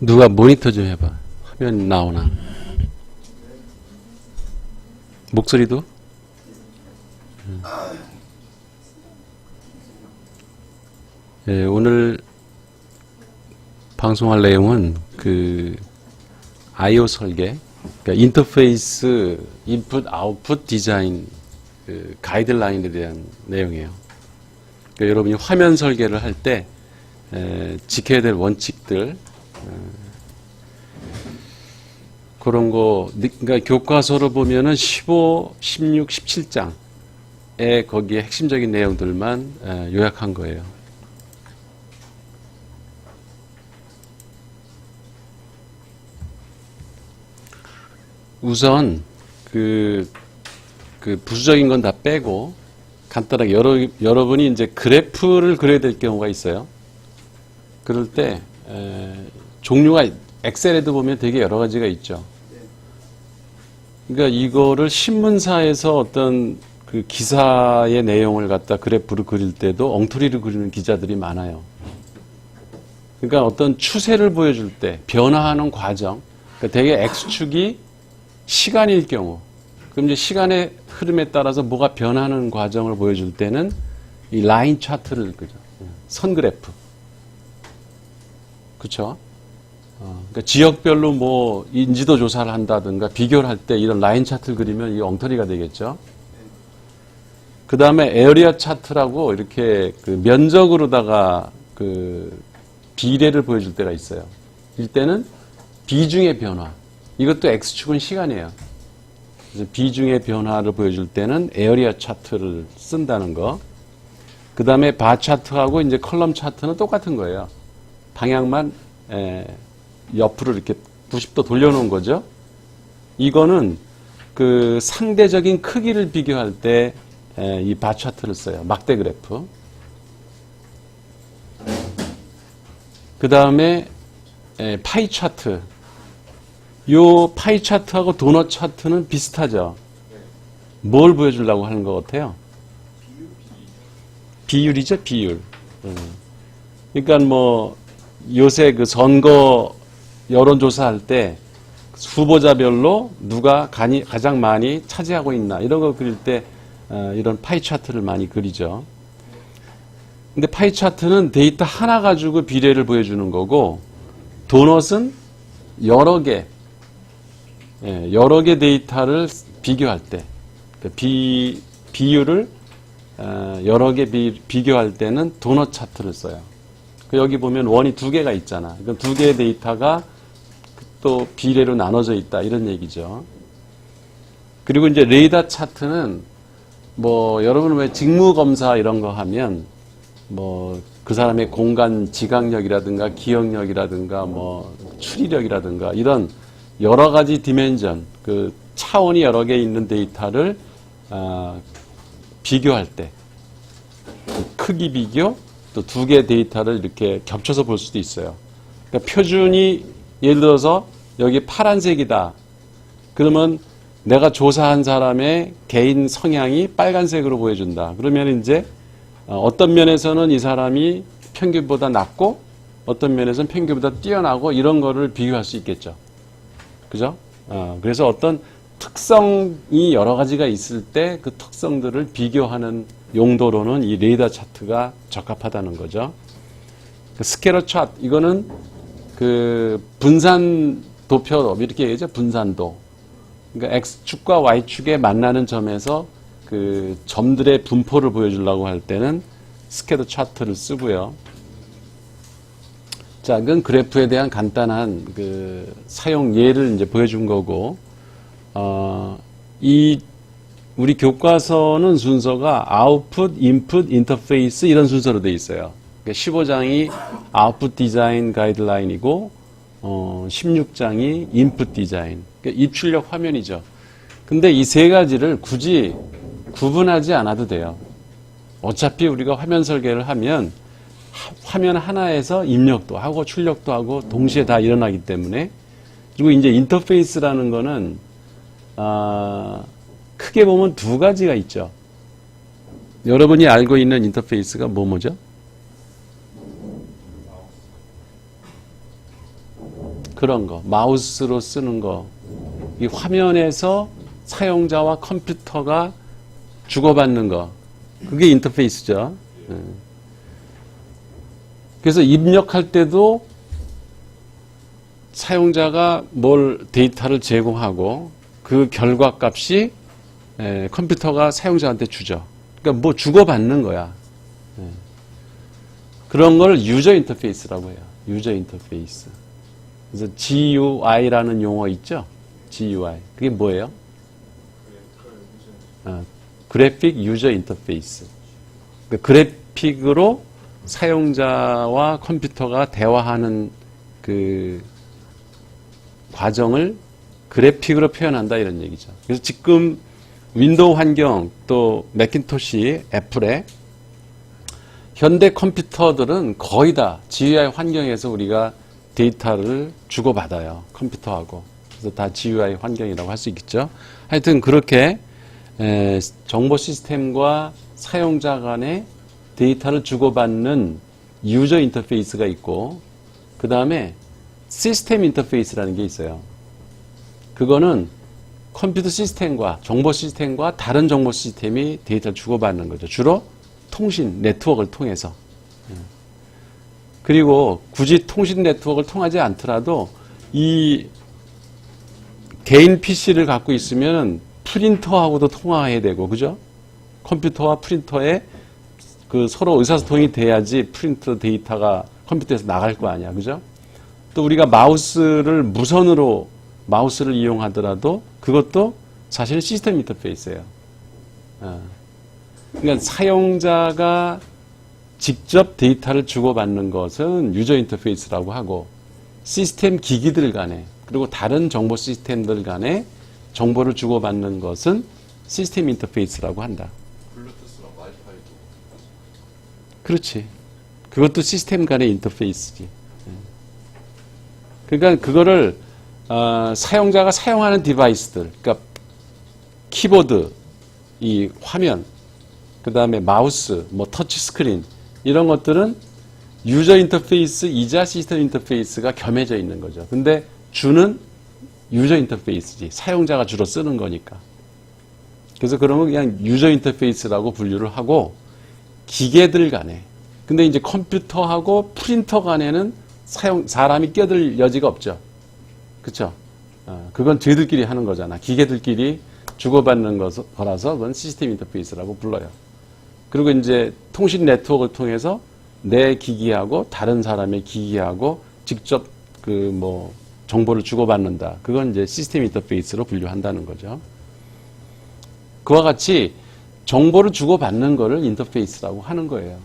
누가 모니터 좀 해봐. 화면 나오나? 목소리도? 예, 오늘 방송할 내용은 그 I/O 설계, 그러니까 인터페이스 인풋 아웃풋 디자인 그 가이드라인에 대한 내용이에요. 그러니까 여러분이 화면 설계를 할 때 지켜야 될 원칙들, 그런 거, 그러니까 교과서로 보면은 15, 16, 17장에 거기에 핵심적인 내용들만 요약한 거예요. 우선 그 부수적인 건 다 빼고 간단하게 여러분이 이제 그래프를 그려야 될 경우가 있어요. 그럴 때 종류가 엑셀에도 보면 되게 여러 가지가 있죠. 그러니까 이거를 신문사에서 어떤 그 기사의 내용을 갖다 그래프로 그릴 때도 엉터리로 그리는 기자들이 많아요. 그러니까 어떤 추세를 보여줄 때 변화하는 과정, 그러니까 되게 X축이 시간일 경우, 그럼 이제 시간의 흐름에 따라서 뭐가 변하는 과정을 보여줄 때는 이 라인 차트를 그죠. 선 그래프. 그렇죠? 그러니까 지역별로 뭐 인지도 조사를 한다든가 비교를 할 때 이런 라인 차트를 그리면 이게 엉터리가 되겠죠. 그 다음에 에어리어 차트라고 이렇게 그 면적으로다가 그 비례를 보여줄 때가 있어요. 이때는 비중의 변화. 이것도 X축은 시간이에요. 그래서 비중의 변화를 보여줄 때는 에어리어 차트를 쓴다는 거. 그 다음에 바 차트하고 이제 컬럼 차트는 똑같은 거예요. 방향만 옆으로 이렇게 90도 돌려놓은 거죠. 이거는 그 상대적인 크기를 비교할 때 이 바 차트를 써요. 막대 그래프. 그 다음에 파이 차트. 요 파이 차트하고 도넛 차트는 비슷하죠. 뭘 보여주려고 하는 것 같아요? 비율이죠, 비율. 그러니까 뭐 요새 그 선거 여론조사할 때 후보자별로 누가 가장 많이 차지하고 있나 이런 거 그릴 때 이런 파이 차트를 많이 그리죠. 근데 파이 차트는 데이터 하나 가지고 비례를 보여주는 거고 도넛은 여러 개 데이터를 비교할 때 비율을 여러 개 비교할 때는 도넛 차트를 써요. 여기 보면 원이 두 개가 있잖아. 그럼 두 개의 데이터가 또 비례로 나눠져 있다 이런 얘기죠. 그리고 이제 레이더 차트는 뭐 여러분 왜 직무 검사 이런 거 하면 뭐 그 사람의 공간 지각력이라든가 기억력이라든가 뭐 추리력이라든가 이런 여러 가지 디멘전 그 차원이 여러 개 있는 데이터를 비교할 때 크기 비교 또 두 개의 데이터를 이렇게 겹쳐서 볼 수도 있어요. 그러니까 표준이 예를 들어서 여기 파란색이다. 그러면 내가 조사한 사람의 개인 성향이 빨간색으로 보여준다. 그러면 이제 어떤 면에서는 이 사람이 평균보다 낮고 어떤 면에서는 평균보다 뛰어나고 이런 거를 비교할 수 있겠죠. 그죠? 그래서 어떤 특성이 여러 가지가 있을 때 그 특성들을 비교하는 용도로는 이 레이더 차트가 적합하다는 거죠. 그 스케러 차트, 이거는 그 분산 도표, 이렇게 얘기하죠. 분산도. 그러니까 X축과 Y축에 만나는 점에서 그 점들의 분포를 보여주려고 할 때는 스케러 차트를 쓰고요. 자, 그건 그래프에 대한 간단한 그 사용 예를 이제 보여준 거고, 우리 교과서는 순서가 아웃풋, 인풋, 인터페이스 이런 순서로 되어 있어요. 그러니까 15장이 아웃풋 디자인 가이드라인이고, 16장이 인풋 디자인, 그러니까 입출력 화면이죠. 근데 이 세 가지를 굳이 구분하지 않아도 돼요. 어차피 우리가 화면 설계를 하면 화면 하나에서 입력도 하고 출력도 하고 동시에 다 일어나기 때문에. 그리고 이제 인터페이스라는 거는 크게 보면 두 가지가 있죠. 여러분이 알고 있는 인터페이스가 뭐죠? 그런 거, 마우스로 쓰는 거, 이 화면에서 사용자와 컴퓨터가 주고받는 거, 그게 인터페이스죠. 그래서 입력할 때도 사용자가 데이터를 제공하고 그 결과값이 컴퓨터가 사용자한테 주죠. 그러니까 뭐 주고받는 거야. 그런 걸 유저 인터페이스라고 해요. 유저 인터페이스. 그래서 GUI라는 용어 있죠? GUI. 그게 뭐예요? 그래픽 유저 인터페이스. 그러니까 그래픽으로 사용자와 컴퓨터가 대화하는 그 과정을 그래픽으로 표현한다 이런 얘기죠. 그래서 지금 윈도우 환경 또 매cin토시 애플의 현대 컴퓨터들은 거의 다 GUI 환경에서 우리가 데이터를 주고받아요. 컴퓨터하고. 그래서 다 GUI 환경이라고 할 수 있겠죠. 하여튼 그렇게 정보 시스템과 사용자 간의 데이터를 주고받는 유저 인터페이스가 있고 그 다음에 시스템 인터페이스라는 게 있어요. 그거는 컴퓨터 시스템과 정보 시스템과 다른 정보 시스템이 데이터를 주고받는 거죠. 주로 통신 네트워크를 통해서. 그리고 굳이 통신 네트워크를 통하지 않더라도 이 개인 PC를 갖고 있으면 프린터하고도 통화해야 되고, 그죠? 컴퓨터와 프린터에 그 서로 의사소통이 돼야지 프린터 데이터가 컴퓨터에서 나갈 거 아니야, 그죠? 또 우리가 마우스를 무선으로 마우스를 이용하더라도 그것도 사실 시스템 인터페이스예요. 그러니까 사용자가 직접 데이터를 주고받는 것은 유저 인터페이스라고 하고 시스템 기기들 간에 그리고 다른 정보 시스템들 간에 정보를 주고받는 것은 시스템 인터페이스라고 한다. 블루투스랑 와이파이도. 그렇지. 그것도 시스템 간의 인터페이스지. 그러니까 그거를 사용자가 사용하는 디바이스들, 그러니까 키보드, 이 화면, 그 다음에 마우스, 뭐 터치 스크린 이런 것들은 유저 인터페이스이자 시스템 인터페이스가 겸해져 있는 거죠. 근데 주는 유저 인터페이스지. 사용자가 주로 쓰는 거니까. 그래서 그러면 그냥 유저 인터페이스라고 분류를 하고 기계들 간에 근데 이제 컴퓨터하고 프린터 간에는 사람이 끼어들 여지가 없죠. 그쵸? 그건 저희들끼리 하는 거잖아. 기계들끼리 주고받는 거라서 그건 시스템 인터페이스라고 불러요. 그리고 이제 통신 네트워크를 통해서 내 기기하고 다른 사람의 기기하고 직접 정보를 주고받는다. 그건 이제 시스템 인터페이스로 분류한다는 거죠. 그와 같이 정보를 주고받는 거를 인터페이스라고 하는 거예요.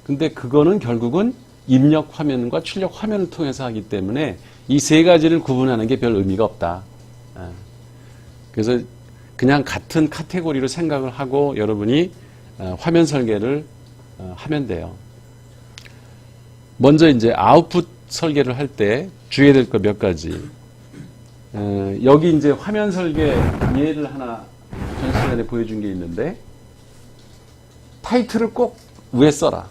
근데 그거는 결국은 입력 화면과 출력 화면을 통해서 하기 때문에 이 세 가지를 구분하는 게 별 의미가 없다. 그래서 그냥 같은 카테고리로 생각을 하고 여러분이 화면 설계를 하면 돼요. 먼저 이제 아웃풋 설계를 할 때 주의해야 될 거 몇 가지. 여기 이제 화면 설계 예를 하나 전 시간에 보여준 게 있는데 타이틀을 꼭 위에 써라.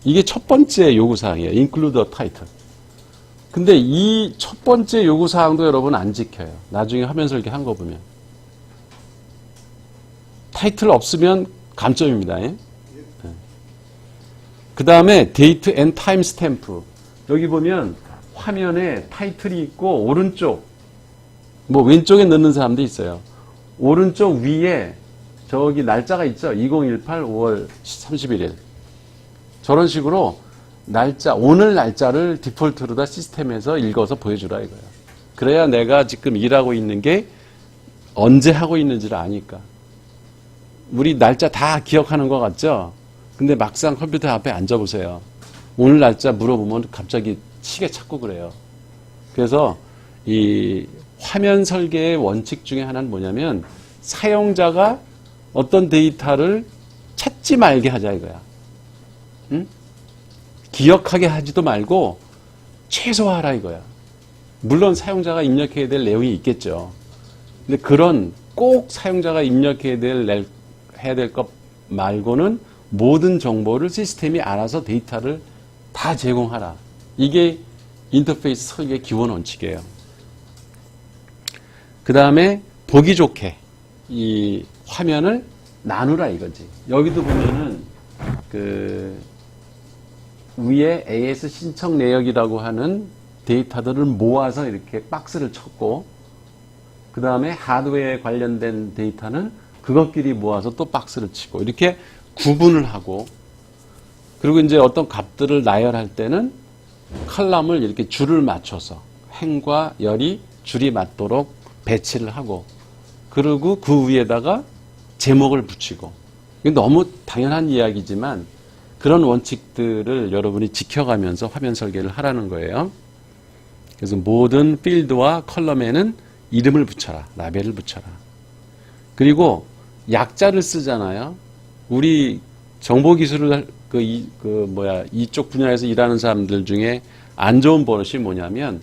이게 첫 번째 요구사항이에요. include a title. 근데 이 첫 번째 요구사항도 여러분 안 지켜요. 나중에 화면 설계 한 거 보면. 타이틀 없으면 감점입니다. 그 다음에 date and time stamp. 여기 보면 화면에 타이틀이 있고 오른쪽, 왼쪽에 넣는 사람도 있어요. 오른쪽 위에 저기 날짜가 있죠. 2018 5월 31일. 저런 식으로 오늘 날짜를 디폴트로 다 시스템에서 읽어서 보여주라 이거야. 그래야 내가 지금 일하고 있는 게 언제 하고 있는지를 아니까. 우리 날짜 다 기억하는 것 같죠? 근데 막상 컴퓨터 앞에 앉아보세요. 오늘 날짜 물어보면 갑자기 시계 찾고 그래요. 그래서 이 화면 설계의 원칙 중에 하나는 뭐냐면 사용자가 어떤 데이터를 찾지 말게 하자 이거야. 응? 기억하게 하지도 말고 최소화하라 이거야. 물론 사용자가 입력해야 될 내용이 있겠죠. 근데 그런 꼭 사용자가 입력해야 될 것 말고는 모든 정보를 시스템이 알아서 데이터를 다 제공하라. 이게 인터페이스 설계 기본 원칙이에요. 그 다음에 보기 좋게 이 화면을 나누라 이거지. 여기도 보면은 그 위에 AS 신청 내역이라고 하는 데이터들을 모아서 이렇게 박스를 쳤고, 그 다음에 하드웨어에 관련된 데이터는 그것끼리 모아서 또 박스를 치고, 이렇게 구분을 하고, 그리고 이제 어떤 값들을 나열할 때는 컬럼을 이렇게 줄을 맞춰서 행과 열이 줄이 맞도록 배치를 하고, 그리고 그 위에다가 제목을 붙이고. 이게 너무 당연한 이야기지만 그런 원칙들을 여러분이 지켜가면서 화면 설계를 하라는 거예요. 그래서 모든 필드와 컬럼에는 이름을 붙여라, 라벨을 붙여라. 그리고 약자를 쓰잖아요. 우리 정보기술을 이쪽 분야에서 일하는 사람들 중에 안 좋은 버릇이 뭐냐면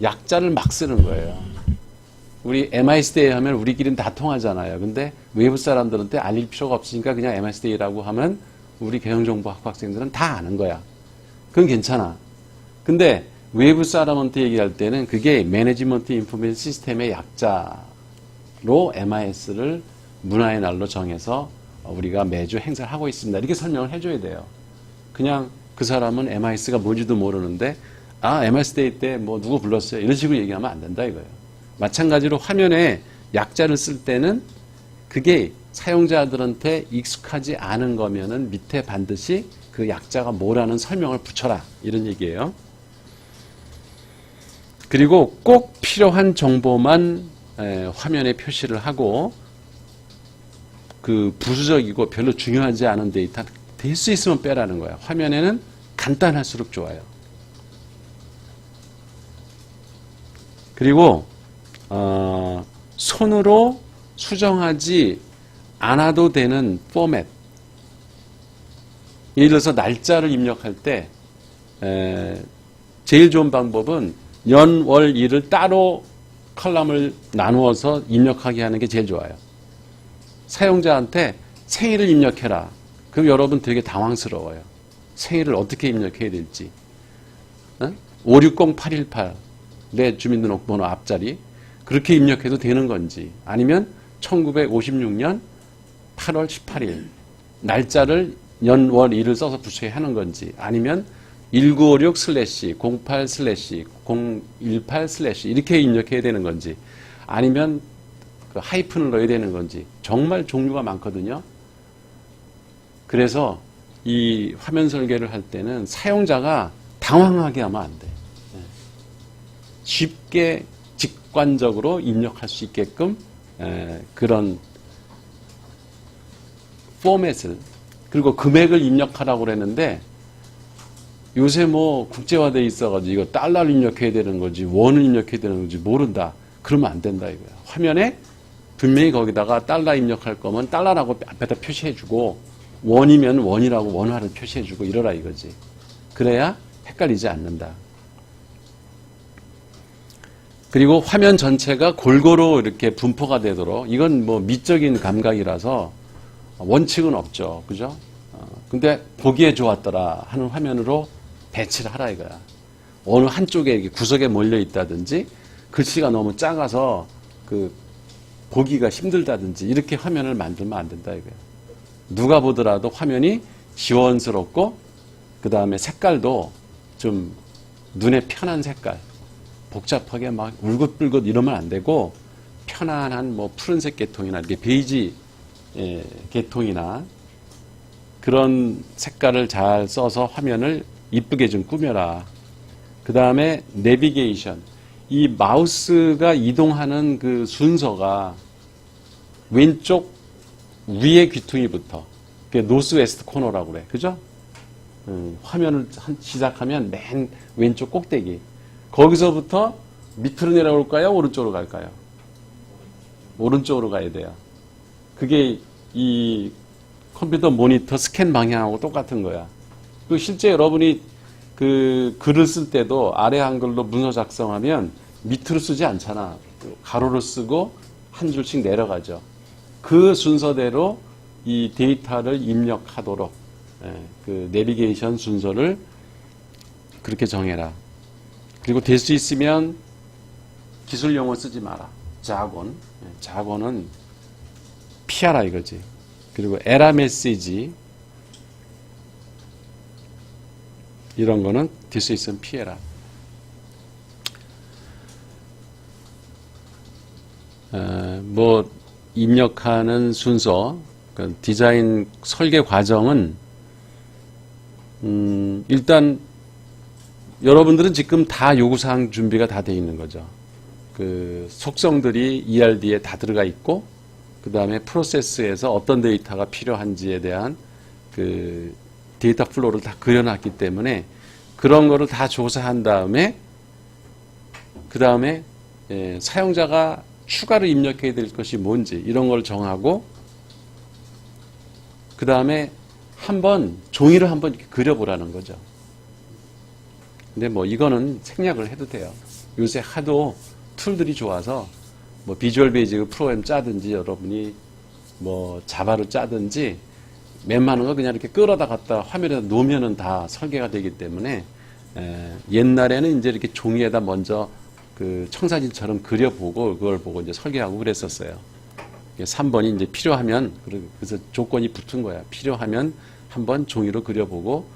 약자를 막 쓰는 거예요. 우리 MISDA 하면 우리끼리는 다 통하잖아요. 근데 외부 사람들한테 알릴 필요가 없으니까 그냥 MISDA라고 하면 우리 경영정보학 학생들은 다 아는 거야. 그건 괜찮아. 근데 외부 사람한테 얘기할 때는 그게 매니지먼트 인포메이션 시스템의 약자로 MIS를 문화의 날로 정해서 우리가 매주 행사를 하고 있습니다. 이렇게 설명을 해줘야 돼요. 그냥 그 사람은 MIS가 뭔지도 모르는데 MISDA 때 뭐 누구 불렀어요. 이런 식으로 얘기하면 안 된다 이거예요. 마찬가지로 화면에 약자를 쓸 때는 그게 사용자들한테 익숙하지 않은 거면은 밑에 반드시 그 약자가 뭐라는 설명을 붙여라. 이런 얘기예요. 그리고 꼭 필요한 정보만 화면에 표시를 하고 그 부수적이고 별로 중요하지 않은 데이터 될 수 있으면 빼라는 거야. 화면에는 간단할수록 좋아요. 그리고 손으로 수정하지 않아도 되는 포맷. 예를 들어서 날짜를 입력할 때 제일 좋은 방법은 연, 월, 일을 따로 컬럼을 나누어서 입력하게 하는 게 제일 좋아요. 사용자한테 생일을 입력해라. 그럼 여러분 되게 당황스러워요. 생일을 어떻게 입력해야 될지. 560818 내 주민등록번호 앞자리 그렇게 입력해도 되는 건지, 아니면 1956년 8월 18일 날짜를 연, 월, 일을 써서 붙여야 하는 건지, 아니면 1956/018/018/ 이렇게 입력해야 되는 건지, 아니면 그 하이픈을 넣어야 되는 건지, 정말 종류가 많거든요. 그래서 이 화면 설계를 할 때는 사용자가 당황하게 하면 안 돼. 쉽게 직관적으로 입력할 수 있게끔 그런 포맷을, 그리고 금액을 입력하라고 그랬는데 요새 뭐 국제화돼 있어가지고 이거 달러를 입력해야 되는 거지 원을 입력해야 되는 건지 모른다. 그러면 안 된다 이거야. 화면에 분명히 거기다가 달러 입력할 거면 달러라고 앞에다 표시해주고, 원이면 원이라고 원화를 표시해주고 이러라 이거지. 그래야 헷갈리지 않는다. 그리고 화면 전체가 골고루 이렇게 분포가 되도록, 이건 뭐 미적인 감각이라서 원칙은 없죠. 그죠? 근데 보기에 좋았더라 하는 화면으로 배치를 하라 이거야. 어느 한쪽에 이렇게 구석에 몰려 있다든지, 글씨가 너무 작아서 그 보기가 힘들다든지, 이렇게 화면을 만들면 안 된다 이거야. 누가 보더라도 화면이 지원스럽고, 그 다음에 색깔도 좀 눈에 편한 색깔, 복잡하게 막 울긋불긋 이러면 안 되고, 편안한 뭐 푸른색 계통이나 이렇게 베이지 계통이나 그런 색깔을 잘 써서 화면을 이쁘게 좀 꾸며라. 그 다음에 내비게이션. 이 마우스가 이동하는 그 순서가 왼쪽 위에 귀퉁이부터, 그게 노스 웨스트 코너라고 그래. 그죠? 화면을 시작하면 맨 왼쪽 꼭대기. 거기서부터 밑으로 내려올까요? 오른쪽으로 갈까요? 오른쪽으로 가야 돼요. 그게 이 컴퓨터 모니터 스캔 방향하고 똑같은 거야. 그 실제 여러분이 그 글을 쓸 때도 아래 한글로 문서 작성하면 밑으로 쓰지 않잖아. 가로로 쓰고 한 줄씩 내려가죠. 그 순서대로 이 데이터를 입력하도록 그 내비게이션 순서를 그렇게 정해라. 그리고 될 수 있으면 기술 용어 쓰지 마라. 자곤. 자곤은 피하라 이거지. 그리고 에라 메시지 이런 거는 될 수 있으면 피해라. 뭐 입력하는 순서, 그 디자인 설계 과정은 일단 여러분들은 지금 다 요구사항 준비가 다 돼 있는 거죠. 그 속성들이 ERD에 다 들어가 있고, 그 다음에 프로세스에서 어떤 데이터가 필요한지에 대한 그 데이터 플로우를 다 그려놨기 때문에 그런 거를 다 조사한 다음에 그 다음에 사용자가 추가로 입력해야 될 것이 뭔지 이런 걸 정하고 그 다음에 한번 종이를 한번 이렇게 그려보라는 거죠. 근데 뭐 이거는 생략을 해도 돼요. 요새 하도 툴들이 좋아서 뭐 비주얼 베이직 프로그램 짜든지 여러분이 뭐 자바로 짜든지 웬만한 거 그냥 이렇게 끌어다 갖다 화면에다 놓으면은 다 설계가 되기 때문에 옛날에는 이제 이렇게 종이에다 먼저 그 청사진처럼 그려보고 그걸 보고 이제 설계하고 그랬었어요. 3번이 이제 필요하면 그래서 조건이 붙은 거야. 필요하면 한번 종이로 그려보고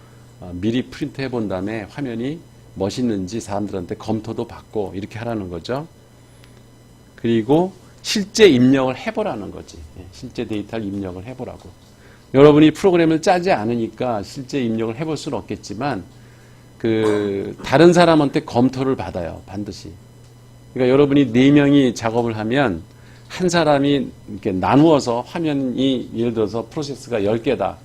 미리 프린트 해본 다음에 화면이 멋있는지 사람들한테 검토도 받고 이렇게 하라는 거죠. 그리고 실제 입력을 해보라는 거지. 실제 데이터를 입력을 해보라고. 여러분이 프로그램을 짜지 않으니까 실제 입력을 해볼 수는 없겠지만 그 다른 사람한테 검토를 받아요. 반드시. 그러니까 여러분이 4명이 작업을 하면 한 사람이 이렇게 나누어서 화면이 예를 들어서 프로세스가 10개다.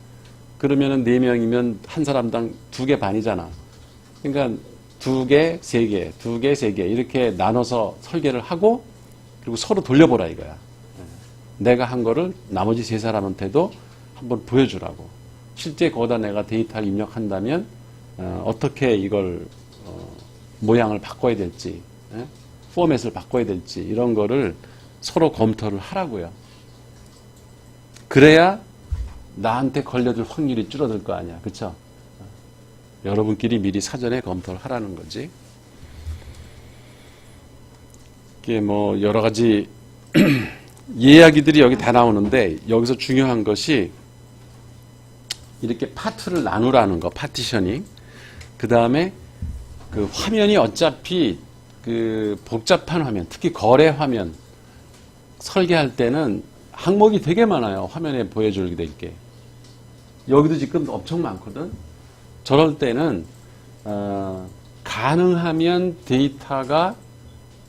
그러면은 4명이면 한 사람당 2개 반이잖아. 그러니까 2개, 3개, 2개, 3개 이렇게 나눠서 설계를 하고 그리고 서로 돌려보라 이거야. 내가 한 거를 나머지 3사람한테도 한번 보여주라고. 실제 거기다 내가 데이터를 입력한다면 어떻게 이걸 모양을 바꿔야 될지 포맷을 바꿔야 될지 이런 거를 서로 검토를 하라고요. 그래야 나한테 걸려들 확률이 줄어들 거 아니야. 그쵸? 여러분끼리 미리 사전에 검토를 하라는 거지. 이게 뭐 여러 가지 이야기들이 여기 다 나오는데 여기서 중요한 것이 이렇게 파트를 나누라는 거, 파티셔닝. 그 다음에 그 화면이 어차피 그 복잡한 화면, 특히 거래 화면 설계할 때는 항목이 되게 많아요. 화면에 보여주게 될 게. 여기도 지금 엄청 많거든. 저럴 때는 가능하면 데이터가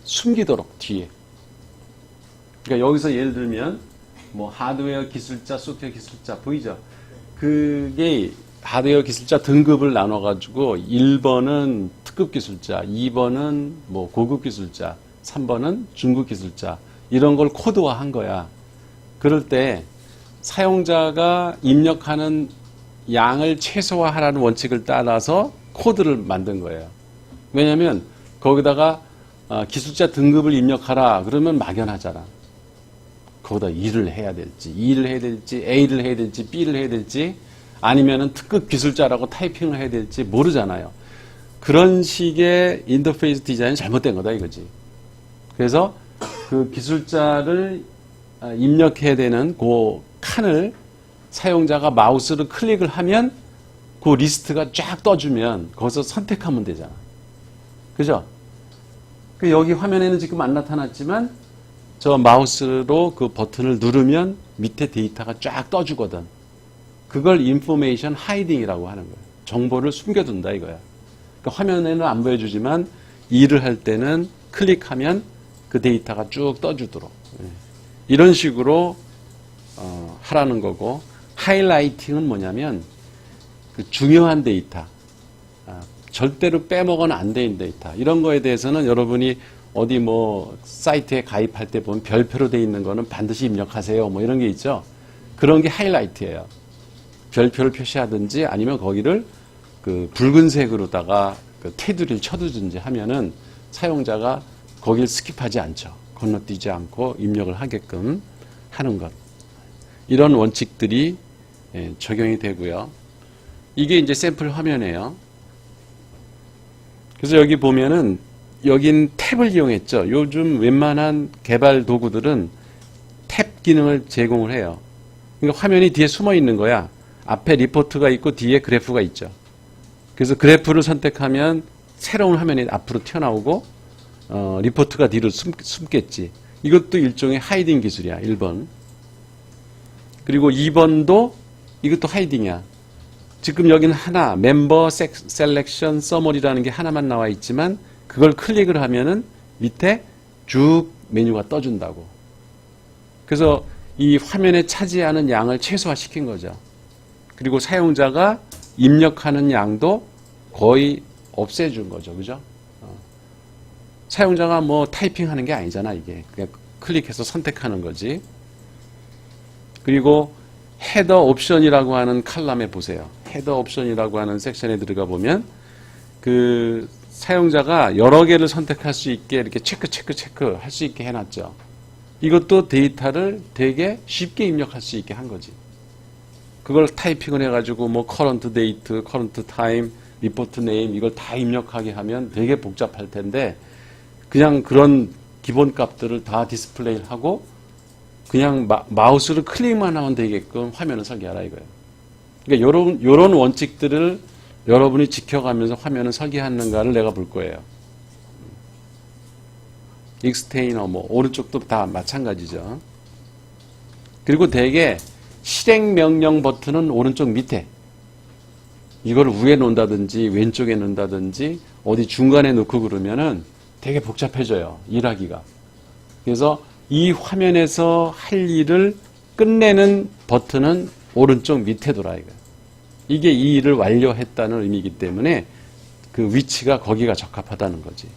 숨기도록 뒤에. 그러니까 여기서 예를 들면 뭐 하드웨어 기술자, 소프트웨어 기술자 보이죠? 그게 하드웨어 기술자 등급을 나눠가지고 1번은 특급 기술자, 2번은 뭐 고급 기술자, 3번은 중급 기술자 이런 걸 코드화한 거야. 그럴 때 사용자가 입력하는 양을 최소화하라는 원칙을 따라서 코드를 만든 거예요. 왜냐하면 거기다가 기술자 등급을 입력하라 그러면 막연하잖아. 거기다 일을 해야 될지, E를 해야 될지, A를 해야 될지, B를 해야 될지, 아니면은 특급 기술자라고 타이핑을 해야 될지 모르잖아요. 그런 식의 인터페이스 디자인이 잘못된 거다 이거지. 그래서 그 기술자를 입력해야 되는 그 칸을 사용자가 마우스를 클릭을 하면 그 리스트가 쫙 떠주면 거기서 선택하면 되잖아. 그죠? 그 여기 화면에는 지금 안 나타났지만 저 마우스로 그 버튼을 누르면 밑에 데이터가 쫙 떠주거든. 그걸 인포메이션 하이딩이라고 하는 거예요. 정보를 숨겨둔다 이거야. 그러니까 화면에는 안 보여주지만 일을 할 때는 클릭하면 그 데이터가 쭉 떠주도록. 이런 식으로 하라는 거고, 하이라이팅은 뭐냐면 그 중요한 데이터, 절대로 빼먹어는 안 되는 데이터 이런 거에 대해서는 여러분이 어디 뭐 사이트에 가입할 때 보면 별표로 돼 있는 거는 반드시 입력하세요 뭐 이런 게 있죠. 그런 게 하이라이트예요. 별표를 표시하든지 아니면 거기를 그 붉은색으로다가 그 테두리를 쳐두든지 하면은 사용자가 거길 스킵하지 않죠. 건너뛰지 않고 입력을 하게끔 하는 것. 이런 원칙들이 적용이 되고요. 이게 이제 샘플 화면이에요. 그래서 여기 보면은 여긴 탭을 이용했죠. 요즘 웬만한 개발 도구들은 탭 기능을 제공을 해요. 그러니까 화면이 뒤에 숨어 있는 거야. 앞에 리포트가 있고 뒤에 그래프가 있죠. 그래서 그래프를 선택하면 새로운 화면이 앞으로 튀어나오고 리포트가 뒤로 숨겠지. 이것도 일종의 하이딩 기술이야. 1번. 그리고 2번도 이것도 하이딩이야. 지금 여기는 하나, 멤버 셀렉션 서머리라는 게 하나만 나와 있지만 그걸 클릭을 하면은 밑에 쭉 메뉴가 떠준다고. 그래서 이 화면에 차지하는 양을 최소화시킨 거죠. 그리고 사용자가 입력하는 양도 거의 없애준 거죠. 그죠? 사용자가 뭐 타이핑하는 게 아니잖아, 이게. 그냥 클릭해서 선택하는 거지. 그리고 헤더 옵션이라고 하는 칼럼에 보세요. 헤더 옵션이라고 하는 섹션에 들어가 보면 그 사용자가 여러 개를 선택할 수 있게 이렇게 체크 할 수 있게 해놨죠. 이것도 데이터를 되게 쉽게 입력할 수 있게 한 거지. 그걸 타이핑을 해가지고 뭐 current date, current time, report name 이걸 다 입력하게 하면 되게 복잡할 텐데 그냥 그런 기본 값들을 다 디스플레이를 하고 그냥 마우스를 클릭만 하면 되게끔 화면을 설계하라 이거예요. 그러니까 요런 원칙들을 여러분이 지켜가면서 화면을 설계하는가를 내가 볼 거예요. 익스테이너 뭐 오른쪽도 다 마찬가지죠. 그리고 대개 실행 명령 버튼은 오른쪽 밑에 이걸 위에 놓는다든지 왼쪽에 놓는다든지 어디 중간에 놓고 그러면은 되게 복잡해져요. 일하기가. 그래서 이 화면에서 할 일을 끝내는 버튼은 오른쪽 밑에 둬라 이거예요. 이게 이 일을 완료했다는 의미이기 때문에 그 위치가 거기가 적합하다는 거지.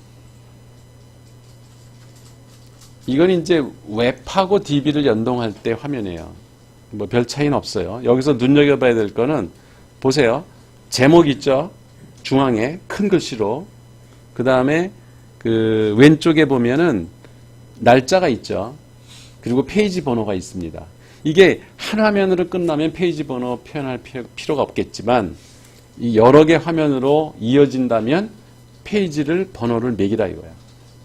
이건 이제 웹하고 DB를 연동할 때 화면이에요. 뭐 별 차이는 없어요. 여기서 눈여겨봐야 될 거는 보세요. 제목 있죠? 중앙에 큰 글씨로. 그 다음에 그 왼쪽에 보면은 날짜가 있죠. 그리고 페이지 번호가 있습니다. 이게 한 화면으로 끝나면 페이지 번호 표현할 필요가 없겠지만 이 여러 개 화면으로 이어진다면 페이지를 번호를 매기라 이거야.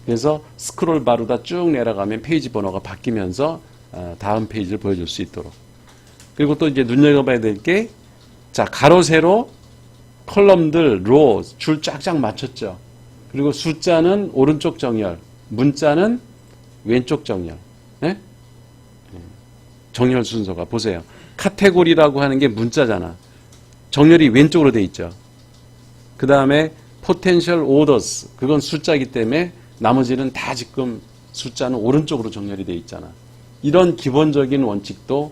그래서 스크롤 바르다 쭉 내려가면 페이지 번호가 바뀌면서 다음 페이지를 보여줄 수 있도록. 그리고 또 이제 눈여겨봐야 될 게 자 가로 세로 컬럼들 로 줄 쫙쫙 맞췄죠. 그리고 숫자는 오른쪽 정렬, 문자는 왼쪽 정렬. 네? 정렬 순서가 보세요. 카테고리라고 하는 게 문자잖아. 정렬이 왼쪽으로 돼 있죠. 그 다음에 potential orders 그건 숫자이기 때문에 나머지는 다 지금 숫자는 오른쪽으로 정렬이 돼 있잖아. 이런 기본적인 원칙도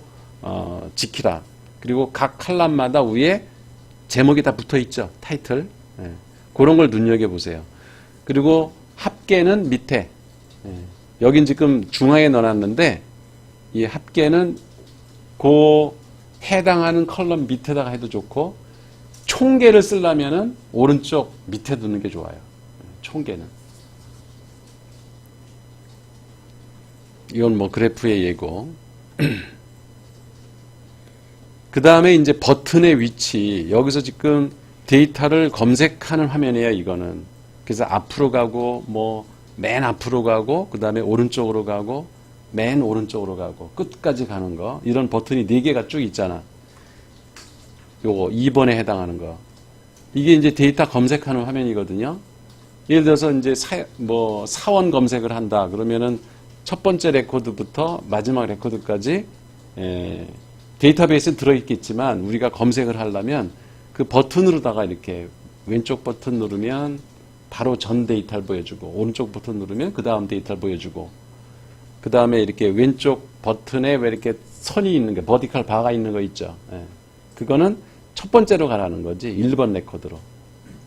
지키라. 그리고 각 칼럼마다 위에 제목이 다 붙어 있죠. 타이틀. 예. 그런 걸 눈여겨보세요. 그리고 합계는 밑에. 예. 여긴 지금 중앙에 넣어놨는데 이 합계는 그 해당하는 컬럼 밑에다가 해도 좋고 총계를 쓰려면은 오른쪽 밑에 두는 게 좋아요. 총계는. 이건 뭐 그래프의 예고. 그 다음에 이제 버튼의 위치. 여기서 지금 데이터를 검색하는 화면이에요, 이거는. 그래서 앞으로 가고, 뭐, 맨 앞으로 가고, 그 다음에 오른쪽으로 가고, 맨 오른쪽으로 가고, 끝까지 가는 거. 이런 버튼이 4개가 쭉 있잖아. 요거, 2번에 해당하는 거. 이게 이제 데이터 검색하는 화면이거든요. 예를 들어서 이제 사원 검색을 한다. 그러면은 첫 번째 레코드부터 마지막 레코드까지 데이터베이스에 들어있겠지만 우리가 검색을 하려면 그 버튼으로다가 이렇게 왼쪽 버튼 누르면 바로 전 데이터를 보여주고 오른쪽 버튼 누르면 그 다음 데이터를 보여주고 그 다음에 이렇게 왼쪽 버튼에 왜 이렇게 선이 있는 게 버티컬 바가 있는 거 있죠. 그거는 첫 번째로 가라는 거지. 1번 레코드로.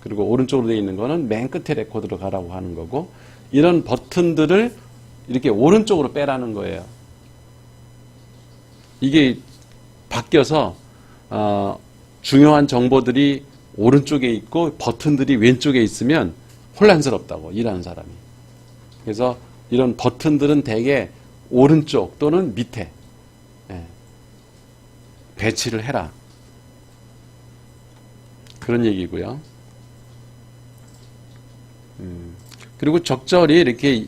그리고 오른쪽으로 되어 있는 거는 맨 끝에 레코드로 가라고 하는 거고 이런 버튼들을 이렇게 오른쪽으로 빼라는 거예요. 이게 바뀌어서 중요한 정보들이 오른쪽에 있고 버튼들이 왼쪽에 있으면 혼란스럽다고 일하는 사람이. 그래서 이런 버튼들은 대개 오른쪽 또는 밑에 배치를 해라. 그런 얘기고요. 그리고 적절히 이렇게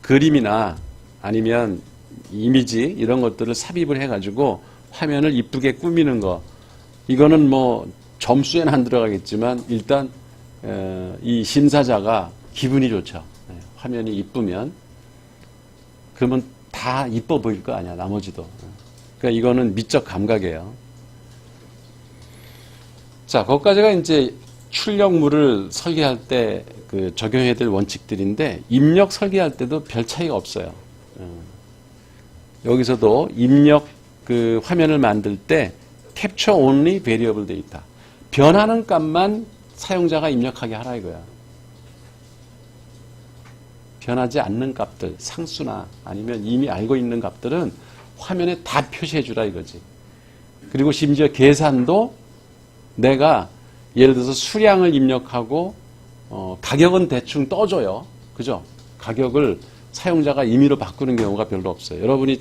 그림이나 아니면 이미지 이런 것들을 삽입을 해가지고 화면을 이쁘게 꾸미는 거. 이거는 뭐 점수에는 안 들어가겠지만 일단 이 심사자가 기분이 좋죠. 화면이 이쁘면. 그러면 다 이뻐 보일 거 아니야, 나머지도. 그러니까 이거는 미적 감각이에요. 자, 거기까지가 이제 출력물을 설계할 때 그 적용해야 될 원칙들인데, 입력 설계할 때도 별 차이가 없어요. 여기서도 입력 그 화면을 만들 때 capture only variable data. 변하는 값만 사용자가 입력하게 하라 이거야. 변하지 않는 값들, 상수나 아니면 이미 알고 있는 값들은 화면에 다 표시해 주라 이거지. 그리고 심지어 계산도 내가 예를 들어서 수량을 입력하고 가격은 대충 떠줘요. 그죠? 가격을 사용자가 임의로 바꾸는 경우가 별로 없어요. 여러분이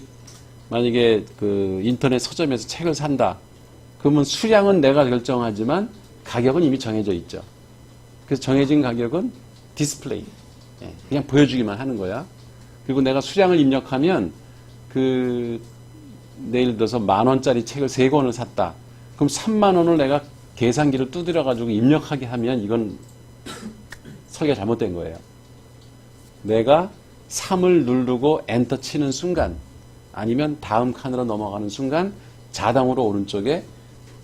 만약에 그 인터넷 서점에서 책을 산다. 그러면 수량은 내가 결정하지만 가격은 이미 정해져 있죠. 그래서 정해진 가격은 디스플레이. 그냥 보여주기만 하는 거야. 그리고 내가 수량을 입력하면 예를 들어서 10,000원짜리 책을 3권을 샀다. 그럼 30,000원을 내가 계산기를 두드려 가지고 입력하게 하면 이건 설계가 잘못된 거예요. 내가 3을 누르고 엔터 치는 순간 아니면 다음 칸으로 넘어가는 순간 자동으로 오른쪽에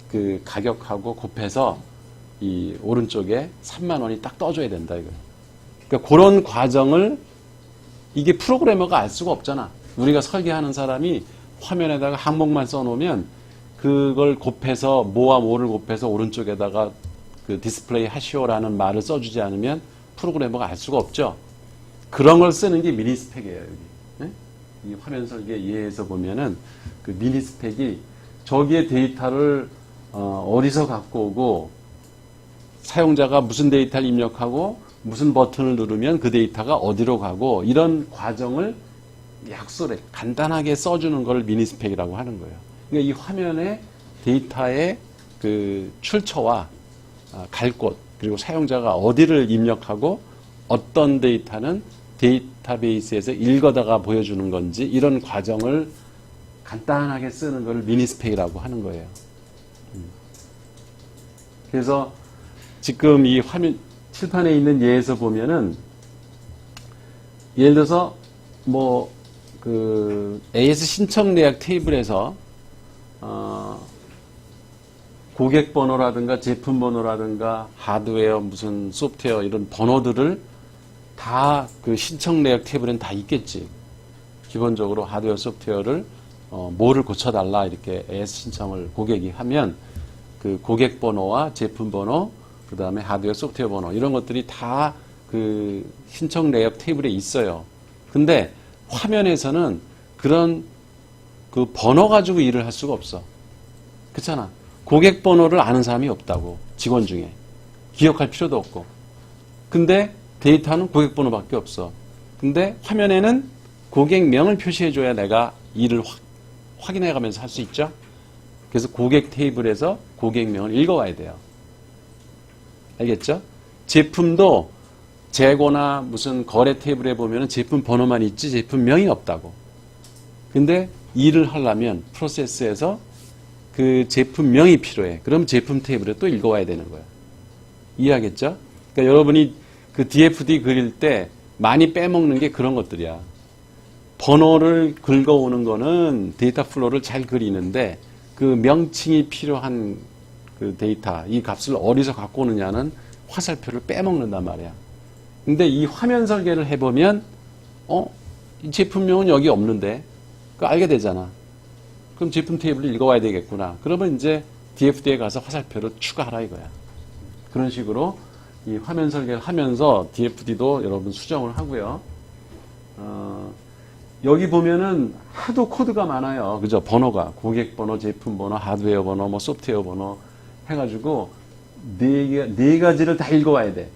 그 가격하고 곱해서 이 오른쪽에 30,000원이 딱 떠줘야 된다 이거. 그러니까 그런 과정을 이게 프로그래머가 알 수가 없잖아. 우리가 설계하는 사람이 화면에다가 항목만 써놓으면 그걸 곱해서 뭐와 뭐를 곱해서 오른쪽에다가 그 디스플레이 하시오라는 말을 써주지 않으면 프로그래머가 알 수가 없죠. 그런 걸 쓰는 게 미니스펙이에요. 여기. 네? 이 화면 설계 예에서 보면은 그 미니스펙이 저기에 데이터를 어디서 갖고 오고 사용자가 무슨 데이터를 입력하고 무슨 버튼을 누르면 그 데이터가 어디로 가고 이런 과정을 약소래 간단하게 써주는 걸 미니스펙이라고 하는 거예요. 그러니까 이 화면에 데이터의 그 출처와 갈 곳 그리고 사용자가 어디를 입력하고 어떤 데이터는 데이터베이스에서 읽어다가 보여주는 건지 이런 과정을 간단하게 쓰는 걸 미니스펙이라고 하는 거예요. 그래서 지금 이 화면 칠판에 있는 예에서 보면은 예를 들어서 뭐 그 AS 신청 내역 테이블에서 고객 번호라든가 제품 번호라든가 하드웨어 무슨 소프트웨어 이런 번호들을 다 그 신청 내역 테이블엔 다 있겠지. 기본적으로 하드웨어 소프트웨어를 뭐를 고쳐달라 이렇게 AS 신청을 고객이 하면 그 고객 번호와 제품 번호 그 다음에 하드웨어 소프트웨어 번호 이런 것들이 다 그 신청 내역 테이블에 있어요. 근데 화면에서는 그런 그 번호 가지고 일을 할 수가 없어. 그렇잖아. 고객 번호를 아는 사람이 없다고. 직원 중에. 기억할 필요도 없고. 근데 데이터는 고객 번호밖에 없어. 근데 화면에는 고객명을 표시해줘야 내가 일을 확인해가면서 할 수 있죠. 그래서 고객 테이블에서 고객명을 읽어와야 돼요. 알겠죠? 제품도 재고나 무슨 거래 테이블에 보면 제품 번호만 있지 제품명이 없다고. 근데 일을 하려면 프로세스에서 그 제품명이 필요해. 그럼 제품 테이블에 또 읽어와야 되는 거야. 이해하겠죠? 그러니까 여러분이 그 DFD 그릴 때 많이 빼먹는 게 그런 것들이야. 번호를 긁어오는 거는 데이터 플로우를 잘 그리는데 그 명칭이 필요한 그 데이터, 이 값을 어디서 갖고 오느냐는 화살표를 빼먹는단 말이야. 근데 이 화면 설계를 해보면 이 제품명은 여기 없는데 그거 알게 되잖아. 그럼 제품 테이블을 읽어와야 되겠구나. 그러면 이제 DFD에 가서 화살표를 추가하라 이거야. 그런 식으로 이 화면 설계를 하면서 DFD도 여러분 수정을 하고요. 여기 보면은 하도 코드가 많아요. 그죠? 번호가 고객 번호, 제품 번호, 하드웨어 번호, 뭐 소프트웨어 번호 해가지고 네 가지를 다 읽어와야 돼.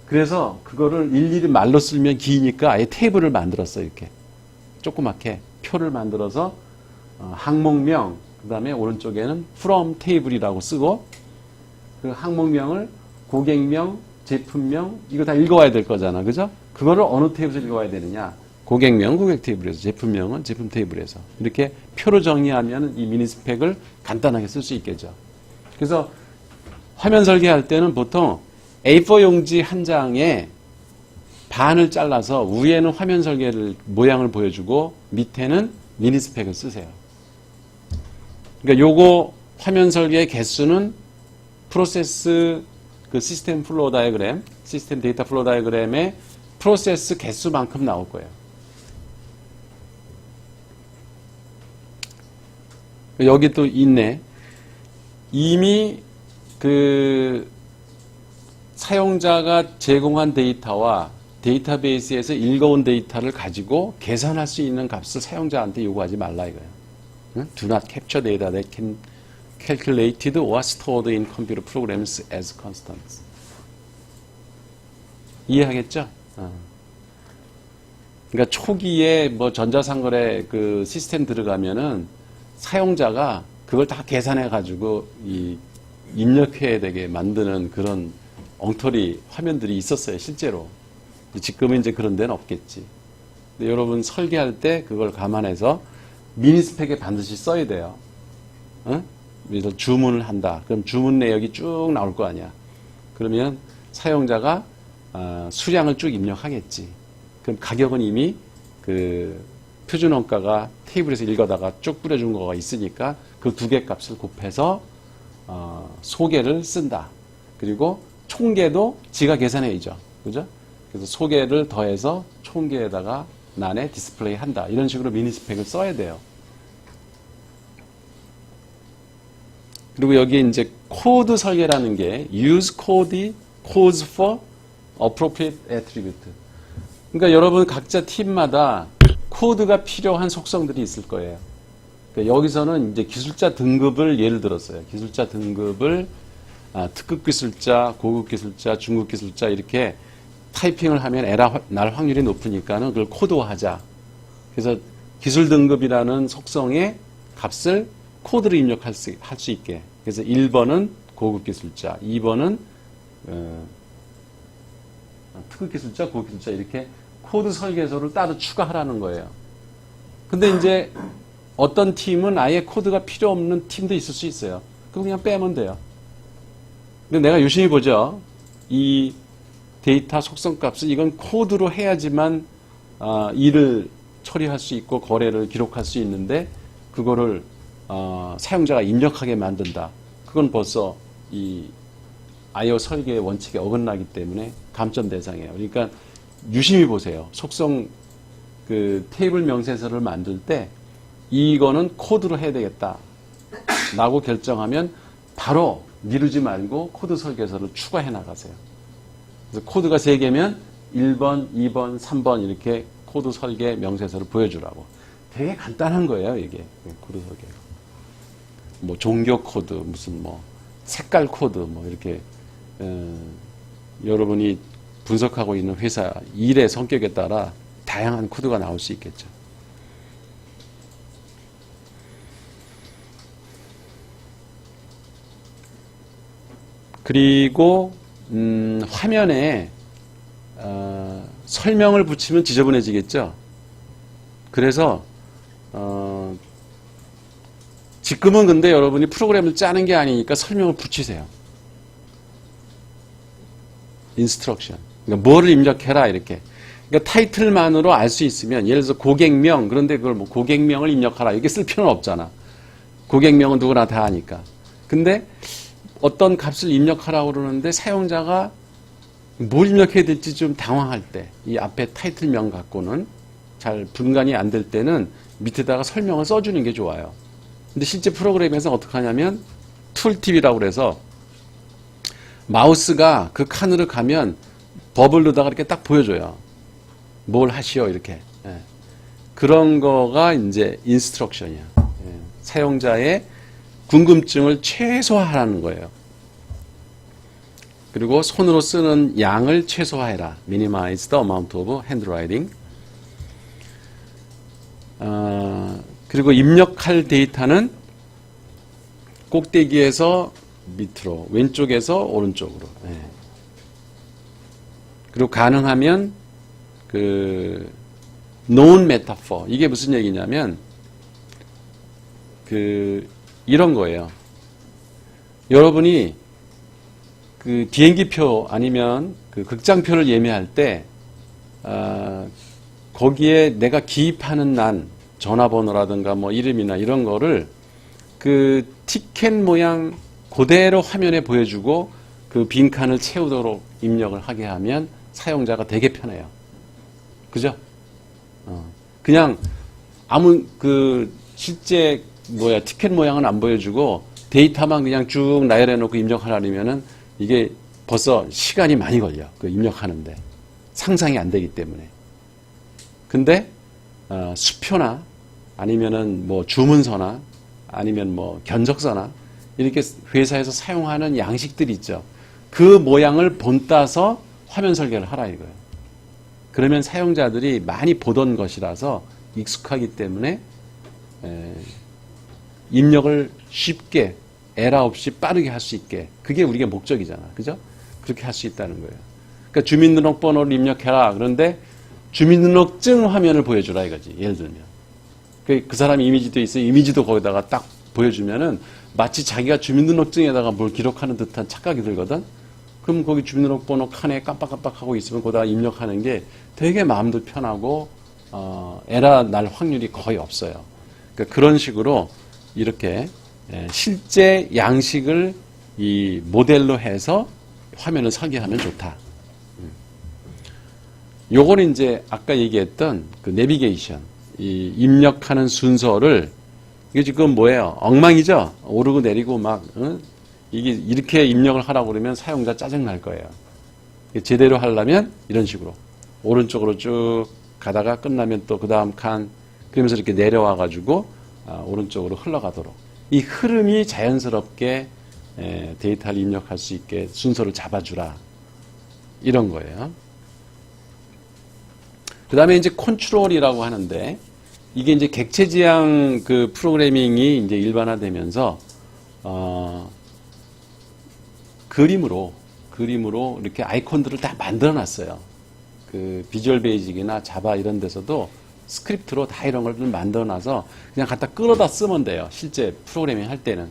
그래서 그거를 일일이 말로 쓰면 기니까 아예 테이블을 만들었어 이렇게 조그맣게 표를 만들어서 항목명 그 다음에 오른쪽에는 from 테이블이라고 쓰고 그 항목명을 고객명, 제품명, 이거 다 읽어와야 될 거잖아. 그죠? 그거를 어느 테이블에서 읽어와야 되느냐? 고객명, 고객 테이블에서, 제품명은 제품 테이블에서. 이렇게 표로 정의하면 이 미니 스펙을 간단하게 쓸 수 있겠죠. 그래서 화면 설계할 때는 보통 A4 용지 한 장에 반을 잘라서 위에는 화면 설계를 모양을 보여주고 밑에는 미니 스펙을 쓰세요. 그러니까 요거 화면 설계의 개수는 프로세스 그 시스템 플로우 다이어그램, 시스템 데이터 플로우 다이어그램의 프로세스 개수만큼 나올 거예요. 여기 또 있네. 이미 그 사용자가 제공한 데이터와 데이터베이스에서 읽어온 데이터를 가지고 계산할 수 있는 값을 사용자한테 요구하지 말라 이거예요. 응? Do not capture data that can calculated or stored in computer programs as constants. 이해하겠죠? 그러니까 초기에 뭐 전자상거래 그 시스템 들어가면은 사용자가 그걸 다 계산해 가지고 이 입력해야 되게 만드는 그런 엉터리 화면들이 있었어요, 실제로. 지금은 이제 그런 데는 없겠지. 근데 여러분 설계할 때 그걸 감안해서 미니 스펙에 반드시 써야 돼요. 응? 그래서 주문을 한다. 그럼 주문 내역이 쭉 나올 거 아니야. 그러면 사용자가 수량을 쭉 입력하겠지. 그럼 가격은 이미 그 표준 원가가 테이블에서 읽어다가 쭉 뿌려준 거가 있으니까 그 두 개 값을 곱해서 소개를 쓴다. 그리고 총계도 지가 계산해야죠. 그죠? 그래서 소개를 더해서 총계에다가 난에 디스플레이 한다. 이런 식으로 미니 스펙을 써야 돼요. 그리고 여기 이제 코드 설계라는 게 use codes for appropriate attribute. 그러니까 여러분 각자 팀마다 코드가 필요한 속성들이 있을 거예요. 그러니까 여기서는 이제 기술자 등급을 예를 들었어요. 기술자 등급을 특급 기술자, 고급 기술자, 중급 기술자 이렇게 타이핑을 하면 에러 날 확률이 높으니까는 그걸 코드화하자. 그래서 기술 등급이라는 속성의 값을 코드로 입력할 수 있게. 그래서 1번은 고급 기술자, 2번은 특급 기술자, 고급 기술자 이렇게 코드 설계서를 따로 추가하라는 거예요. 근데 이제 어떤 팀은 아예 코드가 필요 없는 팀도 있을 수 있어요. 그럼 그냥 빼면 돼요. 근데 내가 유심히 보죠. 이 데이터 속성 값을 이건 코드로 해야지만 일을 처리할 수 있고 거래를 기록할 수 있는데 그거를 사용자가 입력하게 만든다. 그건 벌써 이 IO 설계의 원칙에 어긋나기 때문에 감점 대상이에요. 그러니까 유심히 보세요. 속성 그 테이블 명세서를 만들 때 이거는 코드로 해야 되겠다 라고 결정하면 바로 미루지 말고 코드 설계서를 추가해 나가세요. 그래서 코드가 3개면 1번, 2번, 3번 이렇게 코드 설계 명세서를 보여주라고. 되게 간단한 거예요, 이게. 코드 설계가. 뭐 종교 코드, 무슨 뭐 색깔 코드 뭐 이렇게 여러분이 분석하고 있는 회사 일의 성격에 따라 다양한 코드가 나올 수 있겠죠. 그리고 화면에 설명을 붙이면 지저분해지겠죠. 그래서 지금은 근데 여러분이 프로그램을 짜는 게 아니니까 설명을 붙이세요. 인스트럭션. 그러니까 뭐를 입력해라 이렇게. 그러니까 타이틀만으로 알 수 있으면 예를 들어서 고객명 그런데 그걸 뭐 고객명을 입력하라 이렇게 쓸 필요는 없잖아. 고객명은 누구나 다 아니까. 근데 어떤 값을 입력하라고 그러는데 사용자가 뭘 입력해야 될지 좀 당황할 때 이 앞에 타이틀명 갖고는 잘 분간이 안 될 때는 밑에다가 설명을 써주는 게 좋아요. 근데 실제 프로그램에서 어떻게 하냐면 툴팁이라고 그래서 마우스가 그 칸으로 가면 버블로다가 이렇게 딱 보여줘요. 뭘 하시오 이렇게. 예. 그런 거가 이제 인스트럭션이야. 예. 사용자의 궁금증을 최소화하라는 거예요. 그리고 손으로 쓰는 양을 최소화해라. Minimize the amount of handwriting. 그리고 입력할 데이터는 꼭대기에서 밑으로, 왼쪽에서 오른쪽으로. 예. 그리고 가능하면 그 known metaphor, 이게 무슨 얘기냐면 그 이런 거예요. 여러분이 그 비행기표 아니면 그 극장표를 예매할 때 거기에 내가 기입하는 난 전화번호라든가 뭐 이름이나 이런 거를 그 티켓 모양 그대로 화면에 보여주고 그 빈칸을 채우도록 입력을 하게 하면 사용자가 되게 편해요. 그죠? 그냥 아무 그 실제 티켓 모양은 안 보여주고 데이터만 그냥 쭉 나열해 놓고 입력하려면은 이게 벌써 시간이 많이 걸려. 그 입력하는데. 상상이 안 되기 때문에. 근데 수표나 아니면은 뭐 주문서나 아니면 뭐 견적서나 이렇게 회사에서 사용하는 양식들이 있죠. 그 모양을 본따서 화면 설계를 하라 이거예요. 그러면 사용자들이 많이 보던 것이라서 익숙하기 때문에 입력을 쉽게 에러 없이 빠르게 할 수 있게, 그게 우리가 목적이잖아. 그죠? 그렇게 할 수 있다는 거예요. 그러니까 주민등록번호를 입력해라. 그런데 주민등록증 화면을 보여주라 이거지. 예를 들면. 그 사람 이미지도 있어. 이미지도 거기다가 딱 보여주면은 마치 자기가 주민등록증에다가 뭘 기록하는 듯한 착각이 들거든. 그럼 거기 주민등록번호 칸에 깜빡깜빡하고 있으면 거기다가 입력하는 게 되게 마음도 편하고 에러 날 확률이 거의 없어요. 그러니까 그런 식으로 이렇게 실제 양식을 이 모델로 해서 화면을 설계하면 좋다. 요거는 이제 아까 얘기했던 그 내비게이션, 이 입력하는 순서를, 이게 지금 뭐예요? 엉망이죠? 오르고 내리고 막, 이게 이렇게 입력을 하라고 그러면 사용자 짜증날 거예요. 제대로 하려면 이런 식으로. 오른쪽으로 쭉 가다가 끝나면 또 그 다음 칸, 그러면서 이렇게 내려와가지고, 오른쪽으로 흘러가도록. 이 흐름이 자연스럽게 데이터를 입력할 수 있게 순서를 잡아주라. 이런 거예요. 그 다음에 이제 컨트롤이라고 하는데, 이게 이제 객체 지향 그 프로그래밍이 이제 일반화되면서, 그림으로 이렇게 아이콘들을 다 만들어 놨어요. 그 비주얼 베이직이나 자바 이런 데서도 스크립트로 다 이런 걸 만들어 놔서 그냥 갖다 끌어다 쓰면 돼요. 실제 프로그래밍 할 때는.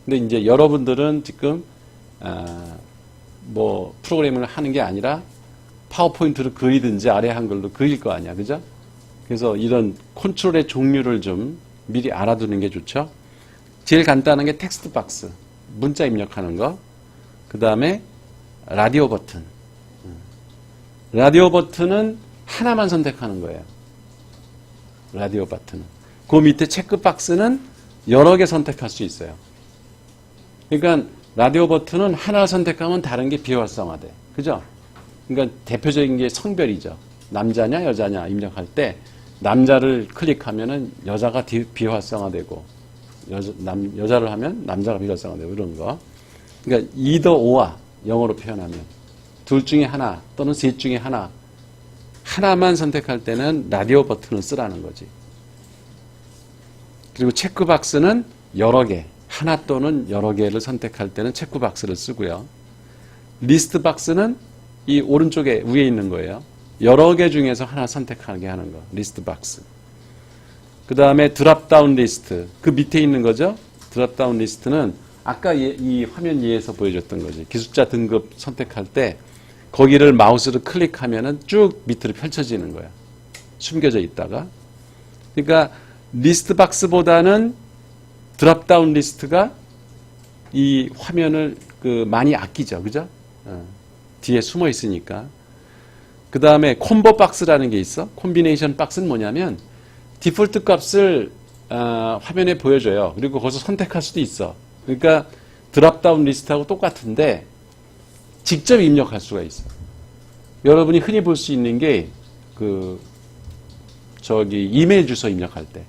근데 이제 여러분들은 지금, 뭐, 프로그래밍을 하는 게 아니라 파워포인트를 그리든지 아래 한글로 그릴 거 아니야. 그죠? 그래서 이런 컨트롤의 종류를 좀 미리 알아두는 게 좋죠. 제일 간단한 게 텍스트 박스. 문자 입력하는 거. 그 다음에 라디오 버튼. 라디오 버튼은 하나만 선택하는 거예요. 라디오 버튼은. 그 밑에 체크 박스는 여러 개 선택할 수 있어요. 그러니까 라디오 버튼은 하나 선택하면 다른 게 비활성화돼. 그죠? 그러니까 대표적인 게 성별이죠. 남자냐 여자냐 입력할 때 남자를 클릭하면은 여자가 비활성화되고 여자를 하면 남자가 비활성화되고 이런 거. 그러니까 either or와 영어로 표현하면 둘 중에 하나 또는 셋 중에 하나만 선택할 때는 라디오 버튼을 쓰라는 거지. 그리고 체크박스는 여러 개, 하나 또는 여러 개를 선택할 때는 체크박스를 쓰고요. 리스트 박스는 이 오른쪽에 위에 있는 거예요. 여러 개 중에서 하나 선택하게 하는 거. 리스트 박스. 그 다음에 드랍다운 리스트. 그 밑에 있는 거죠. 드랍다운 리스트는 아까 이 화면 위에서 보여줬던 거지. 기술자 등급 선택할 때 거기를 마우스를 클릭하면은 쭉 밑으로 펼쳐지는 거야. 숨겨져 있다가. 그러니까 리스트 박스보다는 드랍다운 리스트가 이 화면을 많이 아끼죠. 그죠? 뒤에 숨어 있으니까. 그 다음에 콤보 박스라는 게 있어. 콤비네이션 박스는 뭐냐면 디폴트 값을 화면에 보여줘요. 그리고 거기서 선택할 수도 있어. 그러니까 드랍다운 리스트하고 똑같은데 직접 입력할 수가 있어. 여러분이 흔히 볼 수 있는 게 이메일 주소 입력할 때.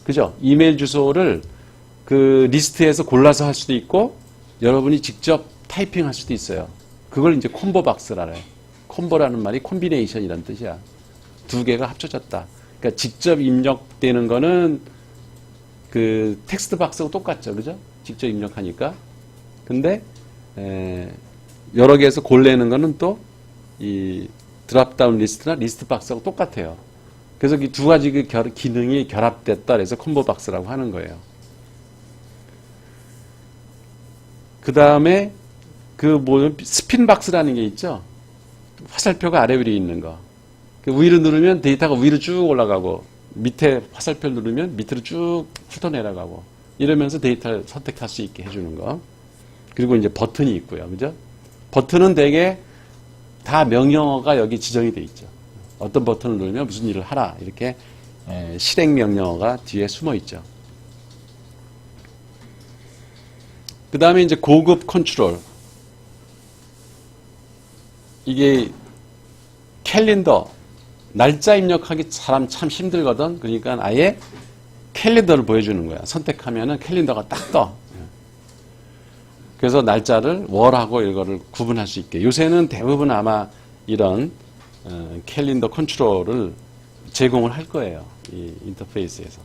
그죠? 이메일 주소를 그 리스트에서 골라서 할 수도 있고 여러분이 직접 타이핑할 수도 있어요. 그걸 이제 콤보 박스라 해요. 콤보라는 말이 콤비네이션이라는 뜻이야. 두 개가 합쳐졌다. 그러니까 직접 입력되는 거는 그 텍스트 박스하고 똑같죠. 그죠? 직접 입력하니까. 근데 여러 개에서 골라내는 거는 또 이 드랍다운 리스트나 리스트 박스하고 똑같아요. 그래서 이 두 가지 그 기능이 결합됐다 그래서 콤보 박스라고 하는 거예요. 그 다음에 스핀 박스라는 게 있죠. 화살표가 아래 위에 있는 거. 위로 누르면 데이터가 위로 쭉 올라가고 밑에 화살표를 누르면 밑으로 쭉 훑어 내려가고 이러면서 데이터를 선택할 수 있게 해주는 거. 그리고 이제 버튼이 있고요. 그죠? 버튼은 대개 다 명령어가 여기 지정이 돼 있죠. 어떤 버튼을 누르면 무슨 일을 하라. 이렇게 실행 명령어가 뒤에 숨어 있죠. 그 다음에 이제 고급 컨트롤. 이게 캘린더. 날짜 입력하기 사람 참 힘들거든. 그러니까 아예 캘린더를 보여주는 거야. 선택하면은 캘린더가 딱 떠. 그래서 날짜를 월하고 이거를 구분할 수 있게. 요새는 대부분 아마 이런 캘린더 컨트롤을 제공을 할 거예요. 이 인터페이스에서.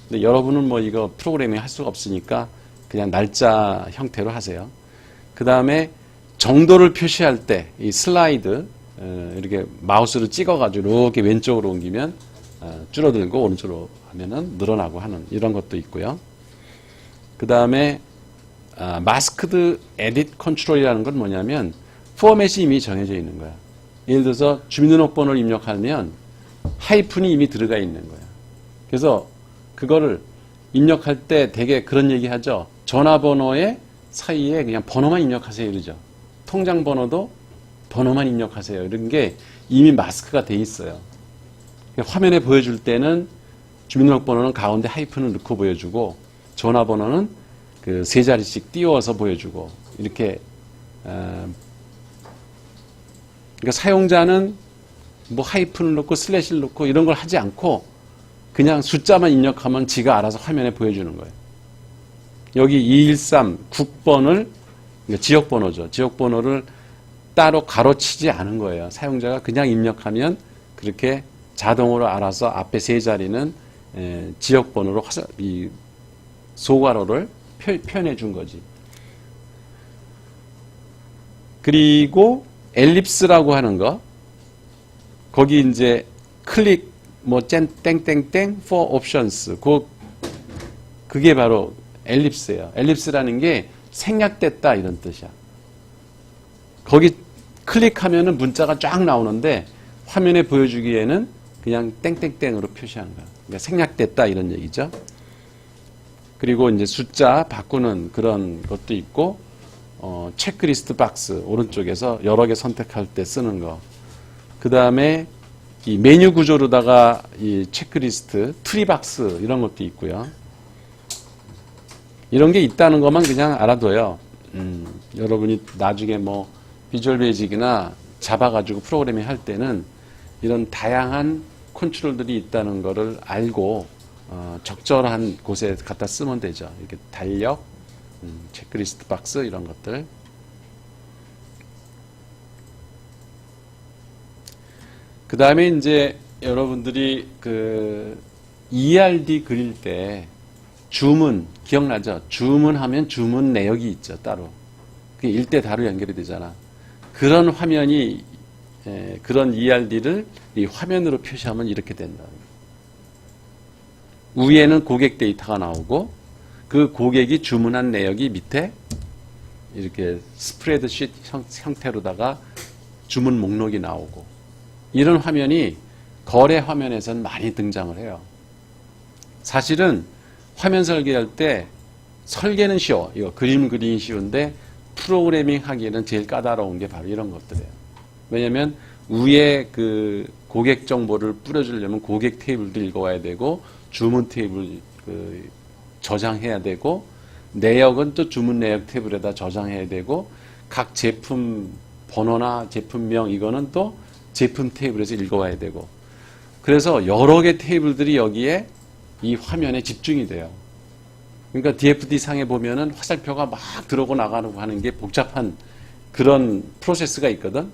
근데 여러분은 뭐 이거 프로그래밍 할 수가 없으니까 그냥 날짜 형태로 하세요. 그 다음에 정도를 표시할 때 이 슬라이드 이렇게 마우스를 찍어가지고 이렇게 왼쪽으로 옮기면 줄어들고 오른쪽으로 하면은 늘어나고 하는 이런 것도 있고요. 그 다음에 마스크드 에딧 컨트롤이라는 건 뭐냐면 포맷이 이미 정해져 있는 거야. 예를 들어서 주민등록번호를 입력하면 하이픈이 이미 들어가 있는 거야. 그래서 그거를 입력할 때 되게 그런 얘기 하죠. 전화번호의 사이에 그냥 번호만 입력하세요 이러죠. 통장번호도 번호만 입력하세요. 이런 게 이미 마스크가 돼 있어요. 화면에 보여줄 때는 주민등록번호는 가운데 하이픈을 넣고 보여주고 전화번호는 그 세 자리씩 띄워서 보여주고 이렇게 그러니까 사용자는 뭐 하이픈을 넣고 슬래시를 넣고 이런 걸 하지 않고 그냥 숫자만 입력하면 지가 알아서 화면에 보여주는 거예요. 여기 213 국번을 그러니까 지역번호죠. 지역번호를 따로 가로치지 않은 거예요. 사용자가 그냥 입력하면 그렇게 자동으로 알아서 앞에 세 자리는 지역번호로 이 소괄호를 표현해 준 거지. 그리고 엘립스라고 하는 거 거기 이제 클릭 뭐 땡땡땡 for options 그게 바로 엘립스예요. 엘립스라는 게 생략됐다 이런 뜻이야. 거기 클릭하면은 문자가 쫙 나오는데 화면에 보여주기에는 그냥 땡땡땡으로 표시하는 거야. 그러니까 생략됐다 이런 얘기죠. 그리고 이제 숫자 바꾸는 그런 것도 있고 체크리스트 박스 오른쪽에서 여러 개 선택할 때 쓰는 거. 그 다음에 이 메뉴 구조로다가 이 체크리스트 트리 박스 이런 것도 있고요. 이런 게 있다는 것만 그냥 알아둬요. 여러분이 나중에 뭐 비주얼 베이직이나 잡아가지고 프로그래밍 할 때는 이런 다양한 컨트롤들이 있다는 것을 알고 적절한 곳에 갖다 쓰면 되죠. 이렇게 달력, 체크리스트 박스 이런 것들. 그 다음에 이제 여러분들이 그 ERD 그릴 때 주문 기억나죠? 주문하면 주문 내역이 있죠. 따로. 그게 일대다로 연결이 되잖아. 그런 화면이 그런 ERD를 이 화면으로 표시하면 이렇게 된다. 위에는 고객 데이터가 나오고 그 고객이 주문한 내역이 밑에 이렇게 스프레드शी트 형태로다가 주문 목록이 나오고 이런 화면이 거래 화면에서는 많이 등장을 해요. 사실은 화면 설계할 때 설계는 쉬워. 이거 그림 그리기 쉬운데 프로그래밍 하기에는 제일 까다로운 게 바로 이런 것들이에요. 왜냐하면 위에 그 고객 정보를 뿌려주려면 고객 테이블도 읽어와야 되고 주문 테이블 저장해야 되고 내역은 또 주문 내역 테이블에다 저장해야 되고 각 제품 번호나 제품명 이거는 또 제품 테이블에서 읽어와야 되고 그래서 여러 개 테이블들이 여기에 이 화면에 집중이 돼요. 그러니까 DFD 상에 보면은 화살표가 막 들어오고 나가고 하는 게 복잡한 그런 프로세스가 있거든.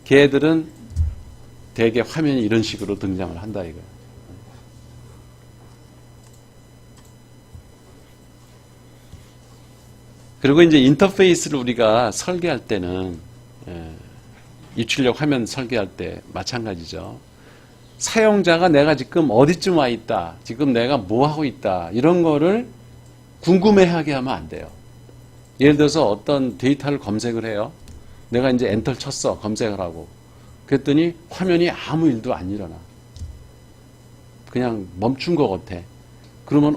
걔들은 대개 화면이 이런 식으로 등장을 한다 이거예요. 그리고 이제 인터페이스를 우리가 설계할 때는 입출력 화면 설계할 때 마찬가지죠. 사용자가 내가 지금 어디쯤 와 있다, 지금 내가 뭐 하고 있다, 이런 거를 궁금해하게 하면 안 돼요. 예를 들어서 어떤 데이터를 검색을 해요. 내가 이제 엔터를 쳤어, 검색을 하고. 그랬더니 화면이 아무 일도 안 일어나. 그냥 멈춘 것 같아. 그러면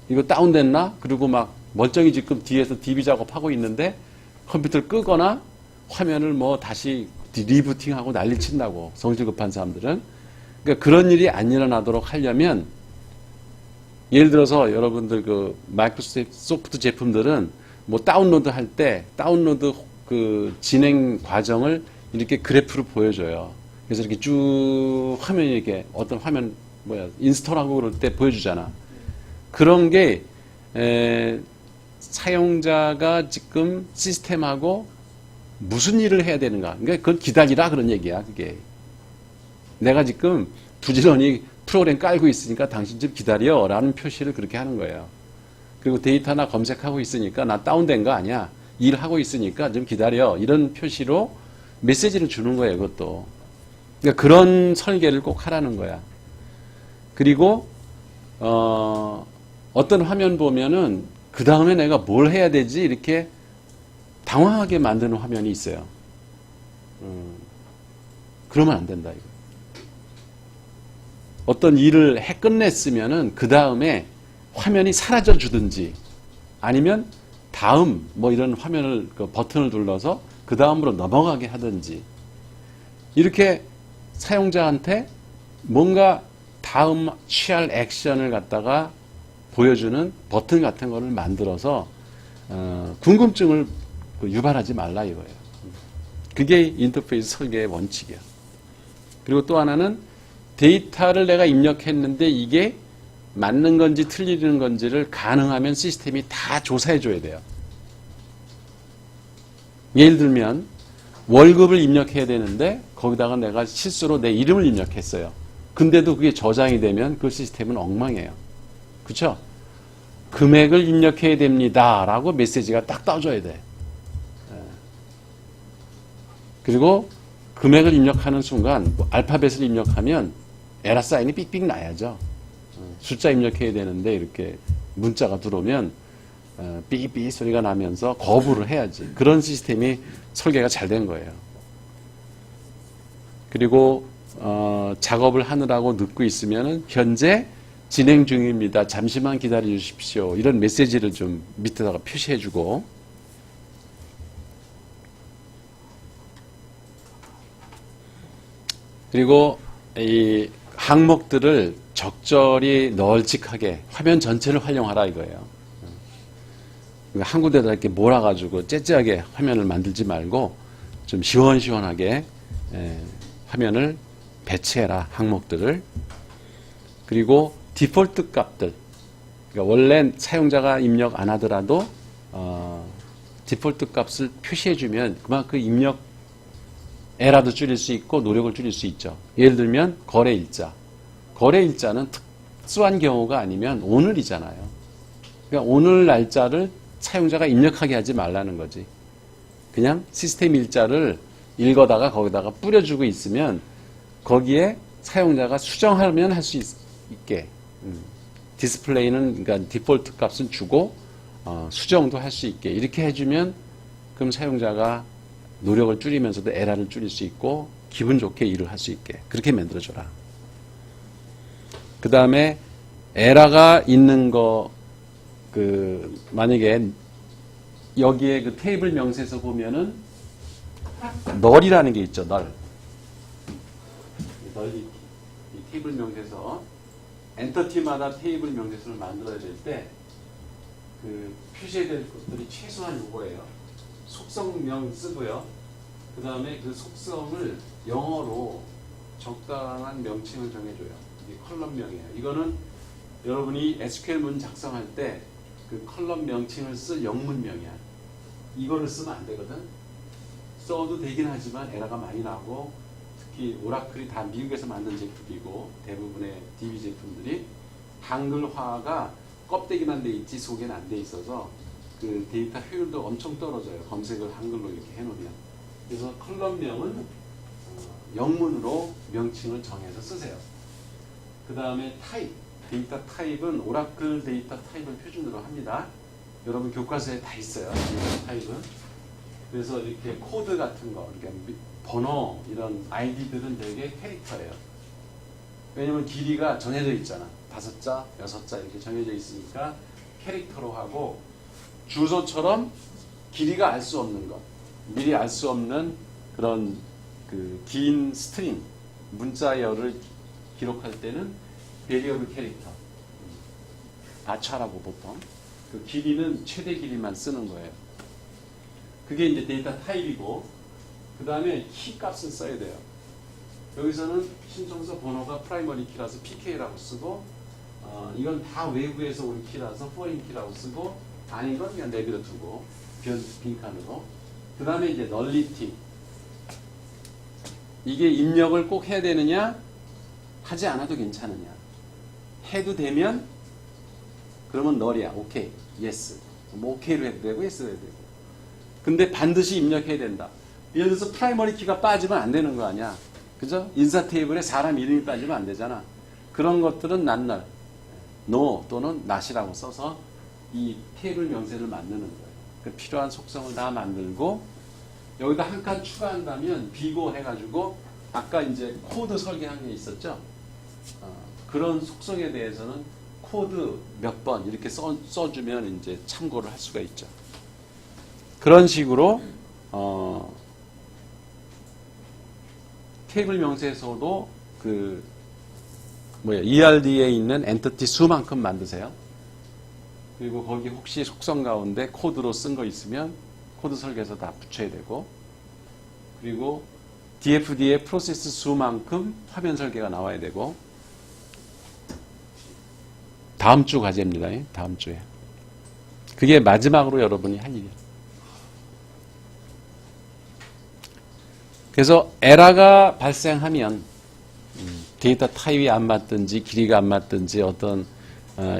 이거 다운됐나? 그리고 막 멀쩡히 지금 뒤에서 DB 작업하고 있는데 컴퓨터를 끄거나 화면을 뭐 다시 리부팅하고 난리 친다고, 성질 급한 사람들은. 그러니까 그런 일이 안 일어나도록 하려면, 예를 들어서 여러분들 그 마이크로소프트 제품들은 뭐 다운로드 할 때 다운로드 그 진행 과정을 이렇게 그래프로 보여줘요. 그래서 이렇게 쭉 화면이 이렇게 어떤 화면 인스톨하고 그럴 때 보여주잖아. 그런 게 사용자가 지금 시스템하고 무슨 일을 해야 되는가. 그러니까 그건 기다리라 그런 얘기야. 그게 내가 지금 부지런히 프로그램 깔고 있으니까 당신 좀 기다려 라는 표시를 그렇게 하는 거예요. 그리고 데이터나 검색하고 있으니까 나 다운된 거 아니야, 일하고 있으니까 좀 기다려, 이런 표시로 메시지를 주는 거예요. 그것도. 그러니까 그런 설계를 꼭 하라는 거야. 그리고 어떤 화면 보면은 그 다음에 내가 뭘 해야 되지 이렇게 당황하게 만드는 화면이 있어요. 그러면 안 된다, 이거. 어떤 일을 해 끝냈으면은 그 다음에 화면이 사라져 주든지, 아니면 다음 뭐 이런 화면을 그 버튼을 눌러서 그 다음으로 넘어가게 하든지, 이렇게 사용자한테 뭔가 다음 취할 액션을 갖다가 보여주는 버튼 같은 거를 만들어서 궁금증을 유발하지 말라 이거예요. 그게 인터페이스 설계의 원칙이야. 그리고 또 하나는 데이터를 내가 입력했는데 이게 맞는 건지 틀리는 건지를 가능하면 시스템이 다 조사해 줘야 돼요. 예를 들면 월급을 입력해야 되는데 거기다가 내가 실수로 내 이름을 입력했어요. 근데도 그게 저장이 되면 그 시스템은 엉망이에요. 그렇죠? 금액을 입력해야 됩니다 라고 메시지가 딱 떠줘야 돼. 그리고 금액을 입력하는 순간 알파벳을 입력하면 에러 사인이 삑삑 나야죠. 숫자 입력해야 되는데 이렇게 문자가 들어오면 삐삐 소리가 나면서 거부를 해야지. 그런 시스템이 설계가 잘 된 거예요. 그리고 작업을 하느라고 늦고 있으면 현재 진행 중입니다, 잠시만 기다려 주십시오, 이런 메시지를 좀 밑에다가 표시해 주고, 그리고 이 항목들을 적절히 널찍하게 화면 전체를 활용하라 이거예요. 그러니까 한 군데다 이렇게 몰아가지고 째째하게 화면을 만들지 말고 좀 시원시원하게 화면을 배치해라, 항목들을. 그리고 디폴트 값들, 그러니까 원래 사용자가 입력 안 하더라도 디폴트 값을 표시해주면 그만큼 입력 에러도 줄일 수 있고 노력을 줄일 수 있죠. 예를 들면 거래일자. 거래일자는 특수한 경우가 아니면 오늘이잖아요. 그러니까 오늘 날짜를 사용자가 입력하게 하지 말라는 거지. 그냥 시스템 일자를 읽어다가 거기다가 뿌려주고 있으면 거기에 사용자가 수정하면 할 수 있게, 디스플레이는 그러니까 디폴트 값은 주고 수정도 할 수 있게 이렇게 해주면 그럼 사용자가 노력을 줄이면서도 에러를 줄일 수 있고 기분 좋게 일을 할 수 있게 그렇게 만들어줘라. 그 다음에 에러가 있는 거, 만약에 여기에 그 테이블 명세서 보면은 널이라는 게 있죠. 널. 이 테이블 명세서, 엔터티마다 테이블 명세서를 만들어야 될 때 그 표시해야 될 것들이 최소한 요거예요. 속성명 쓰고요. 그 다음에 그 속성을 영어로 적당한 명칭을 정해줘요. 이게 컬럼명이에요. 이거는 여러분이 SQL 문 작성할 때 그 컬럼 명칭을 쓸 영문명이야. 이거를 쓰면 안 되거든. 써도 되긴 하지만 에러가 많이 나고, 특히 오라클이 다 미국에서 만든 제품이고 대부분의 DB 제품들이 한글화가 껍데기만 돼 있지 속에는 안 돼 있어서 그 데이터 효율도 엄청 떨어져요. 검색을 한글로 이렇게 해놓으면. 그래서 컬럼명은 영문으로 명칭을 정해서 쓰세요. 그 다음에 타입, 데이터 타입은 오라클 데이터 타입을 표준으로 합니다. 여러분 교과서에 다 있어요. 데이터 타입은. 그래서 이렇게 코드 같은 거, 그러니까 번호 이런 아이디들은 되게 캐릭터예요. 왜냐면 길이가 정해져 있잖아. 5자, 6자 이렇게 정해져 있으니까 캐릭터로 하고, 주소처럼 길이가 알 수 없는 것, 미리 알 수 없는 그런 그 긴 스트링, 문자열을 기록할 때는 베리어블 캐릭터, 바차라고 보통. 그 길이는 최대 길이만 쓰는 거예요. 그게 이제 데이터 타입이고, 그 다음에 키 값을 써야 돼요. 여기서는 신청서 번호가 프라이머리 키라서 PK라고 쓰고, 이건 다 외부에서 온 키라서 포인 키라고 쓰고, 아닌 건 그냥 내버려 두고, 빈칸으로. 그 다음에 이제 널리티. 이게 입력을 꼭 해야 되느냐? 하지 않아도 괜찮으냐? 해도 되면, 그러면 널이야. 오케이. 예스. 뭐 오케이로 해도 되고, 예스로 해도 되고. 근데 반드시 입력해야 된다. 예를 들어서 프라이머리 키가 빠지면 안 되는 거 아니야. 그죠? 인사 테이블에 사람 이름이 빠지면 안 되잖아. 그런 것들은 난날, no 또는 not이라고 써서 이 테이블 명세를 만드는 거예요. 그 필요한 속성을 다 만들고, 여기다 한 칸 추가한다면 비고 해가지고 아까 이제 코드 설계한 게 있었죠. 그런 속성에 대해서는 코드 몇 번 이렇게 써주면 이제 참고를 할 수가 있죠. 그런 식으로 테이블 명세에서도 ERD에 있는 엔티티 수만큼 만드세요. 그리고 거기 혹시 속성 가운데 코드로 쓴 거 있으면 코드 설계에서 다 붙여야 되고, 그리고 DFD의 프로세스 수만큼 화면 설계가 나와야 되고, 다음 주 과제입니다. 다음 주에. 그게 마지막으로 여러분이 할 일이에요. 그래서 에러가 발생하면 데이터 타입이 안 맞든지 길이가 안 맞든지 어떤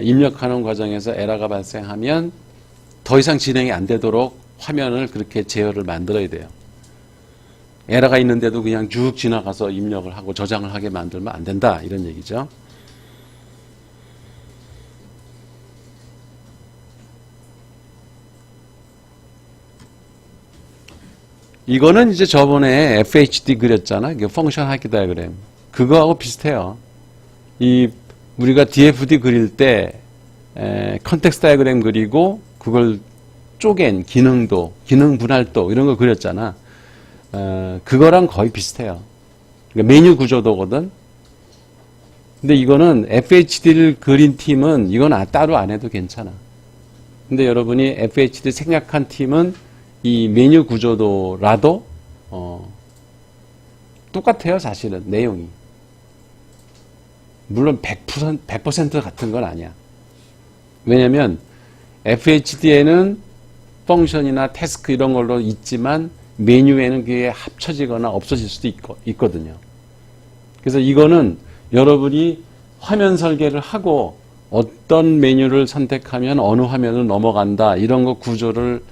입력하는 과정에서 에러가 발생하면 더 이상 진행이 안 되도록 화면을 그렇게 제어를 만들어야 돼요. 에러가 있는데도 그냥 쭉 지나가서 입력을 하고 저장을 하게 만들면 안 된다, 이런 얘기죠. 이거는 이제 저번에 FHD 그렸잖아. 펑션 하기 다이어그램. 그거하고 비슷해요. 우리가 DFD 그릴 때 컨텍스트 다이어그램 그리고 그걸 쪼갠 기능도, 기능 분할도 이런 거 그렸잖아. 그거랑 거의 비슷해요. 그러니까 메뉴 구조도거든. 근데 이거는 FHD를 그린 팀은 이건 따로 안 해도 괜찮아. 근데 여러분이 FHD 생략한 팀은 이 메뉴 구조도라도 똑같아요. 사실은 내용이. 물론 100% 같은 건 아니야. 왜냐면 FHD에는 펑션이나 태스크 이런 걸로 있지만 메뉴에는 그게 합쳐지거나 없어질 수도 있거든요. 그래서 이거는 여러분이 화면 설계를 하고 어떤 메뉴를 선택하면 어느 화면을 넘어간다, 이런 거 구조를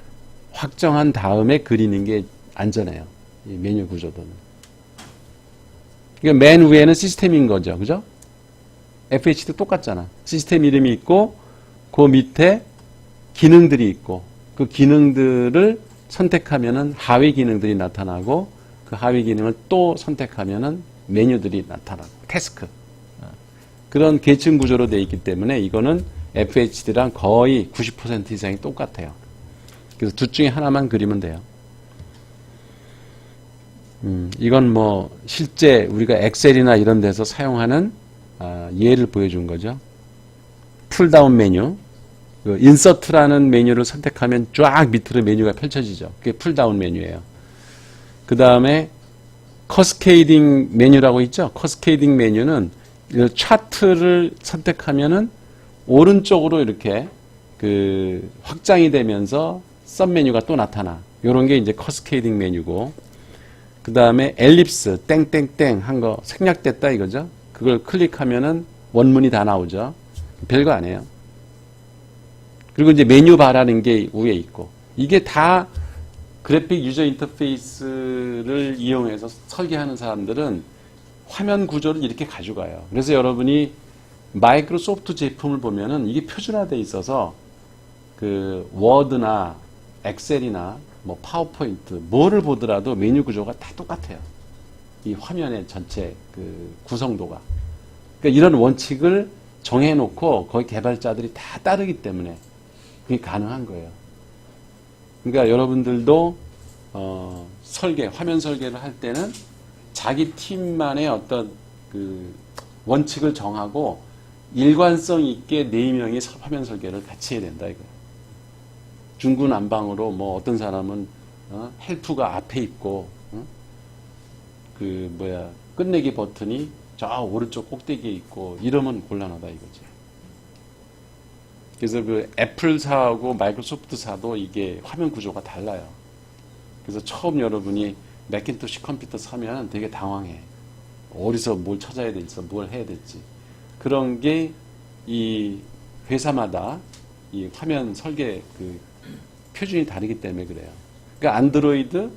확정한 다음에 그리는 게 안전해요. 이 메뉴 구조도는. 그러니까 맨 위에는 시스템인 거죠. 그죠? FH도 똑같잖아. 시스템 이름이 있고 그 밑에 기능들이 있고, 그 기능들을 선택하면은 하위 기능들이 나타나고, 그 하위 기능을 또 선택하면은 메뉴들이 나타나고, 태스크. 그런 계층 구조로 되어 있기 때문에 이거는 FHD랑 거의 90% 이상이 똑같아요. 그래서 둘 중에 하나만 그리면 돼요. 이건 뭐 실제 우리가 엑셀이나 이런 데서 사용하는 예를 보여준 거죠. 풀다운 메뉴, 인서트라는 메뉴를 선택하면 쫙 밑으로 메뉴가 펼쳐지죠. 그게 풀다운 메뉴예요. 그 다음에 커스케이딩 메뉴라고 있죠. 커스케이딩 메뉴는 차트를 선택하면은 오른쪽으로 이렇게 확장이 되면서 섭 메뉴가 또 나타나. 이런 게 이제 커스케이딩 메뉴고, 그 다음에 엘립스 땡땡땡 한 거 생략됐다 이거죠. 그걸 클릭하면은 원문이 다 나오죠. 별거 아니에요. 그리고 이제 메뉴 바라는 게 위에 있고, 이게 다 그래픽 유저 인터페이스를 이용해서 설계하는 사람들은 화면 구조를 이렇게 가져가요. 그래서 여러분이 마이크로소프트 제품을 보면은 이게 표준화되어 있어서 그 워드나 엑셀이나 뭐 파워포인트 뭐를 보더라도 메뉴 구조가 다 똑같아요. 이 화면의 전체 그 구성도가. 그러니까 이런 원칙을 정해놓고 거기 개발자들이 다 따르기 때문에 그게 가능한 거예요. 그러니까 여러분들도 설계, 화면 설계를 할 때는 자기 팀만의 어떤 그 원칙을 정하고 일관성 있게 4명이 화면 설계를 같이 해야 된다 이거예요. 중구난방으로 뭐 어떤 사람은 헬프가 앞에 있고 끝내기 버튼이 저 오른쪽 꼭대기에 있고 이러면 곤란하다 이거지. 그래서 그 애플사하고 마이크로소프트사도 이게 화면 구조가 달라요. 그래서 처음 여러분이 매cin토시 컴퓨터 사면 되게 당황해. 어디서 뭘 찾아야 될지, 뭘 해야 될지. 그런 게 이 회사마다 이 화면 설계 그 표준이 다르기 때문에 그래요. 그러니까 안드로이드,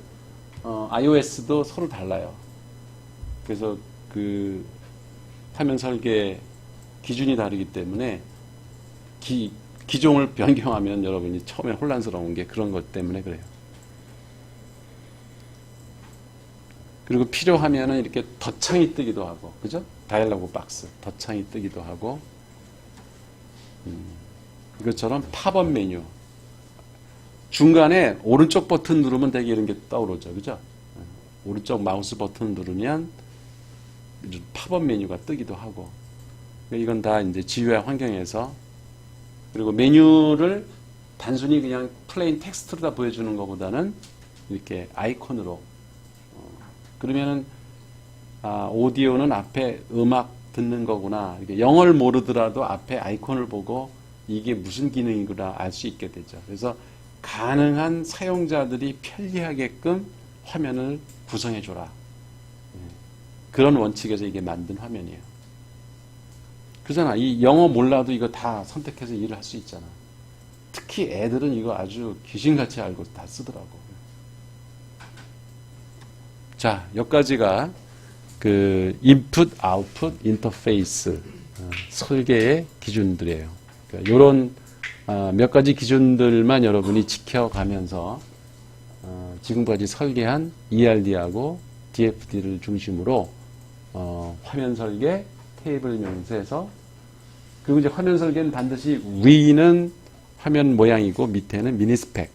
iOS도 서로 달라요. 그래서 그 화면 설계 기준이 다르기 때문에 기종을 변경하면 여러분이 처음에 혼란스러운 게 그런 것 때문에 그래요. 그리고 필요하면은 이렇게 덧창이 뜨기도 하고, 그죠? 다이얼로그 박스, 덧창이 뜨기도 하고, 이것처럼 팝업 메뉴. 중간에 오른쪽 버튼 누르면 되게 이런 게 떠오르죠, 그죠? 오른쪽 마우스 버튼 누르면 팝업 메뉴가 뜨기도 하고, 이건 다 이제 지휘화 환경에서 그리고 메뉴를 단순히 그냥 플레인 텍스트로 다 보여주는 것보다는 이렇게 아이콘으로 그러면은 오디오는 앞에 음악 듣는 거구나. 영어를 모르더라도 앞에 아이콘을 보고 이게 무슨 기능이구나 알 수 있게 되죠. 그래서 가능한 사용자들이 편리하게끔 화면을 구성해줘라. 그런 원칙에서 이게 만든 화면이에요. 그잖아. 이 영어 몰라도 이거 다 선택해서 일을 할 수 있잖아. 특히 애들은 이거 아주 귀신같이 알고 다 쓰더라고. 자, 여기까지가 그 인풋, 아웃풋, 인터페이스 설계의 기준들이에요. 그러니까 이런 몇 가지 기준들만 여러분이 지켜가면서 지금까지 설계한 ERD하고 DFD를 중심으로 화면 설계, 테이블 명세서 그리고 이제 화면 설계는 반드시 위는 화면 모양이고 밑에는 미니스펙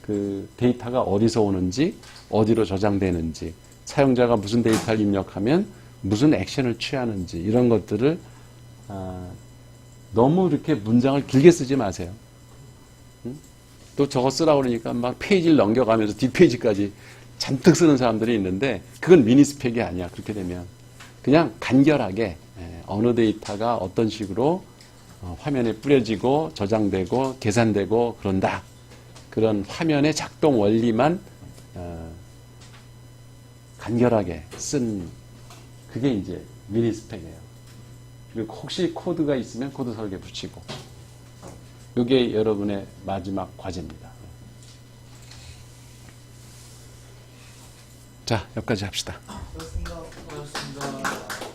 그 데이터가 어디서 오는지 어디로 저장되는지 사용자가 무슨 데이터를 입력하면 무슨 액션을 취하는지 이런 것들을 너무 이렇게 문장을 길게 쓰지 마세요. 또 저거 쓰라고 그러니까 막 페이지를 넘겨가면서 뒷페이지까지 잔뜩 쓰는 사람들이 있는데 그건 미니스펙이 아니야. 그렇게 되면 그냥 간결하게 어느 데이터가 어떤 식으로 화면에 뿌려지고 저장되고 계산되고 그런다. 그런 화면의 작동 원리만 간결하게 쓴 그게 이제 미니스펙이에요. 그리고 혹시 코드가 있으면 코드 설계 붙이고 이게 여러분의 마지막 과제입니다. 자, 여기까지 합시다. 고맙습니다.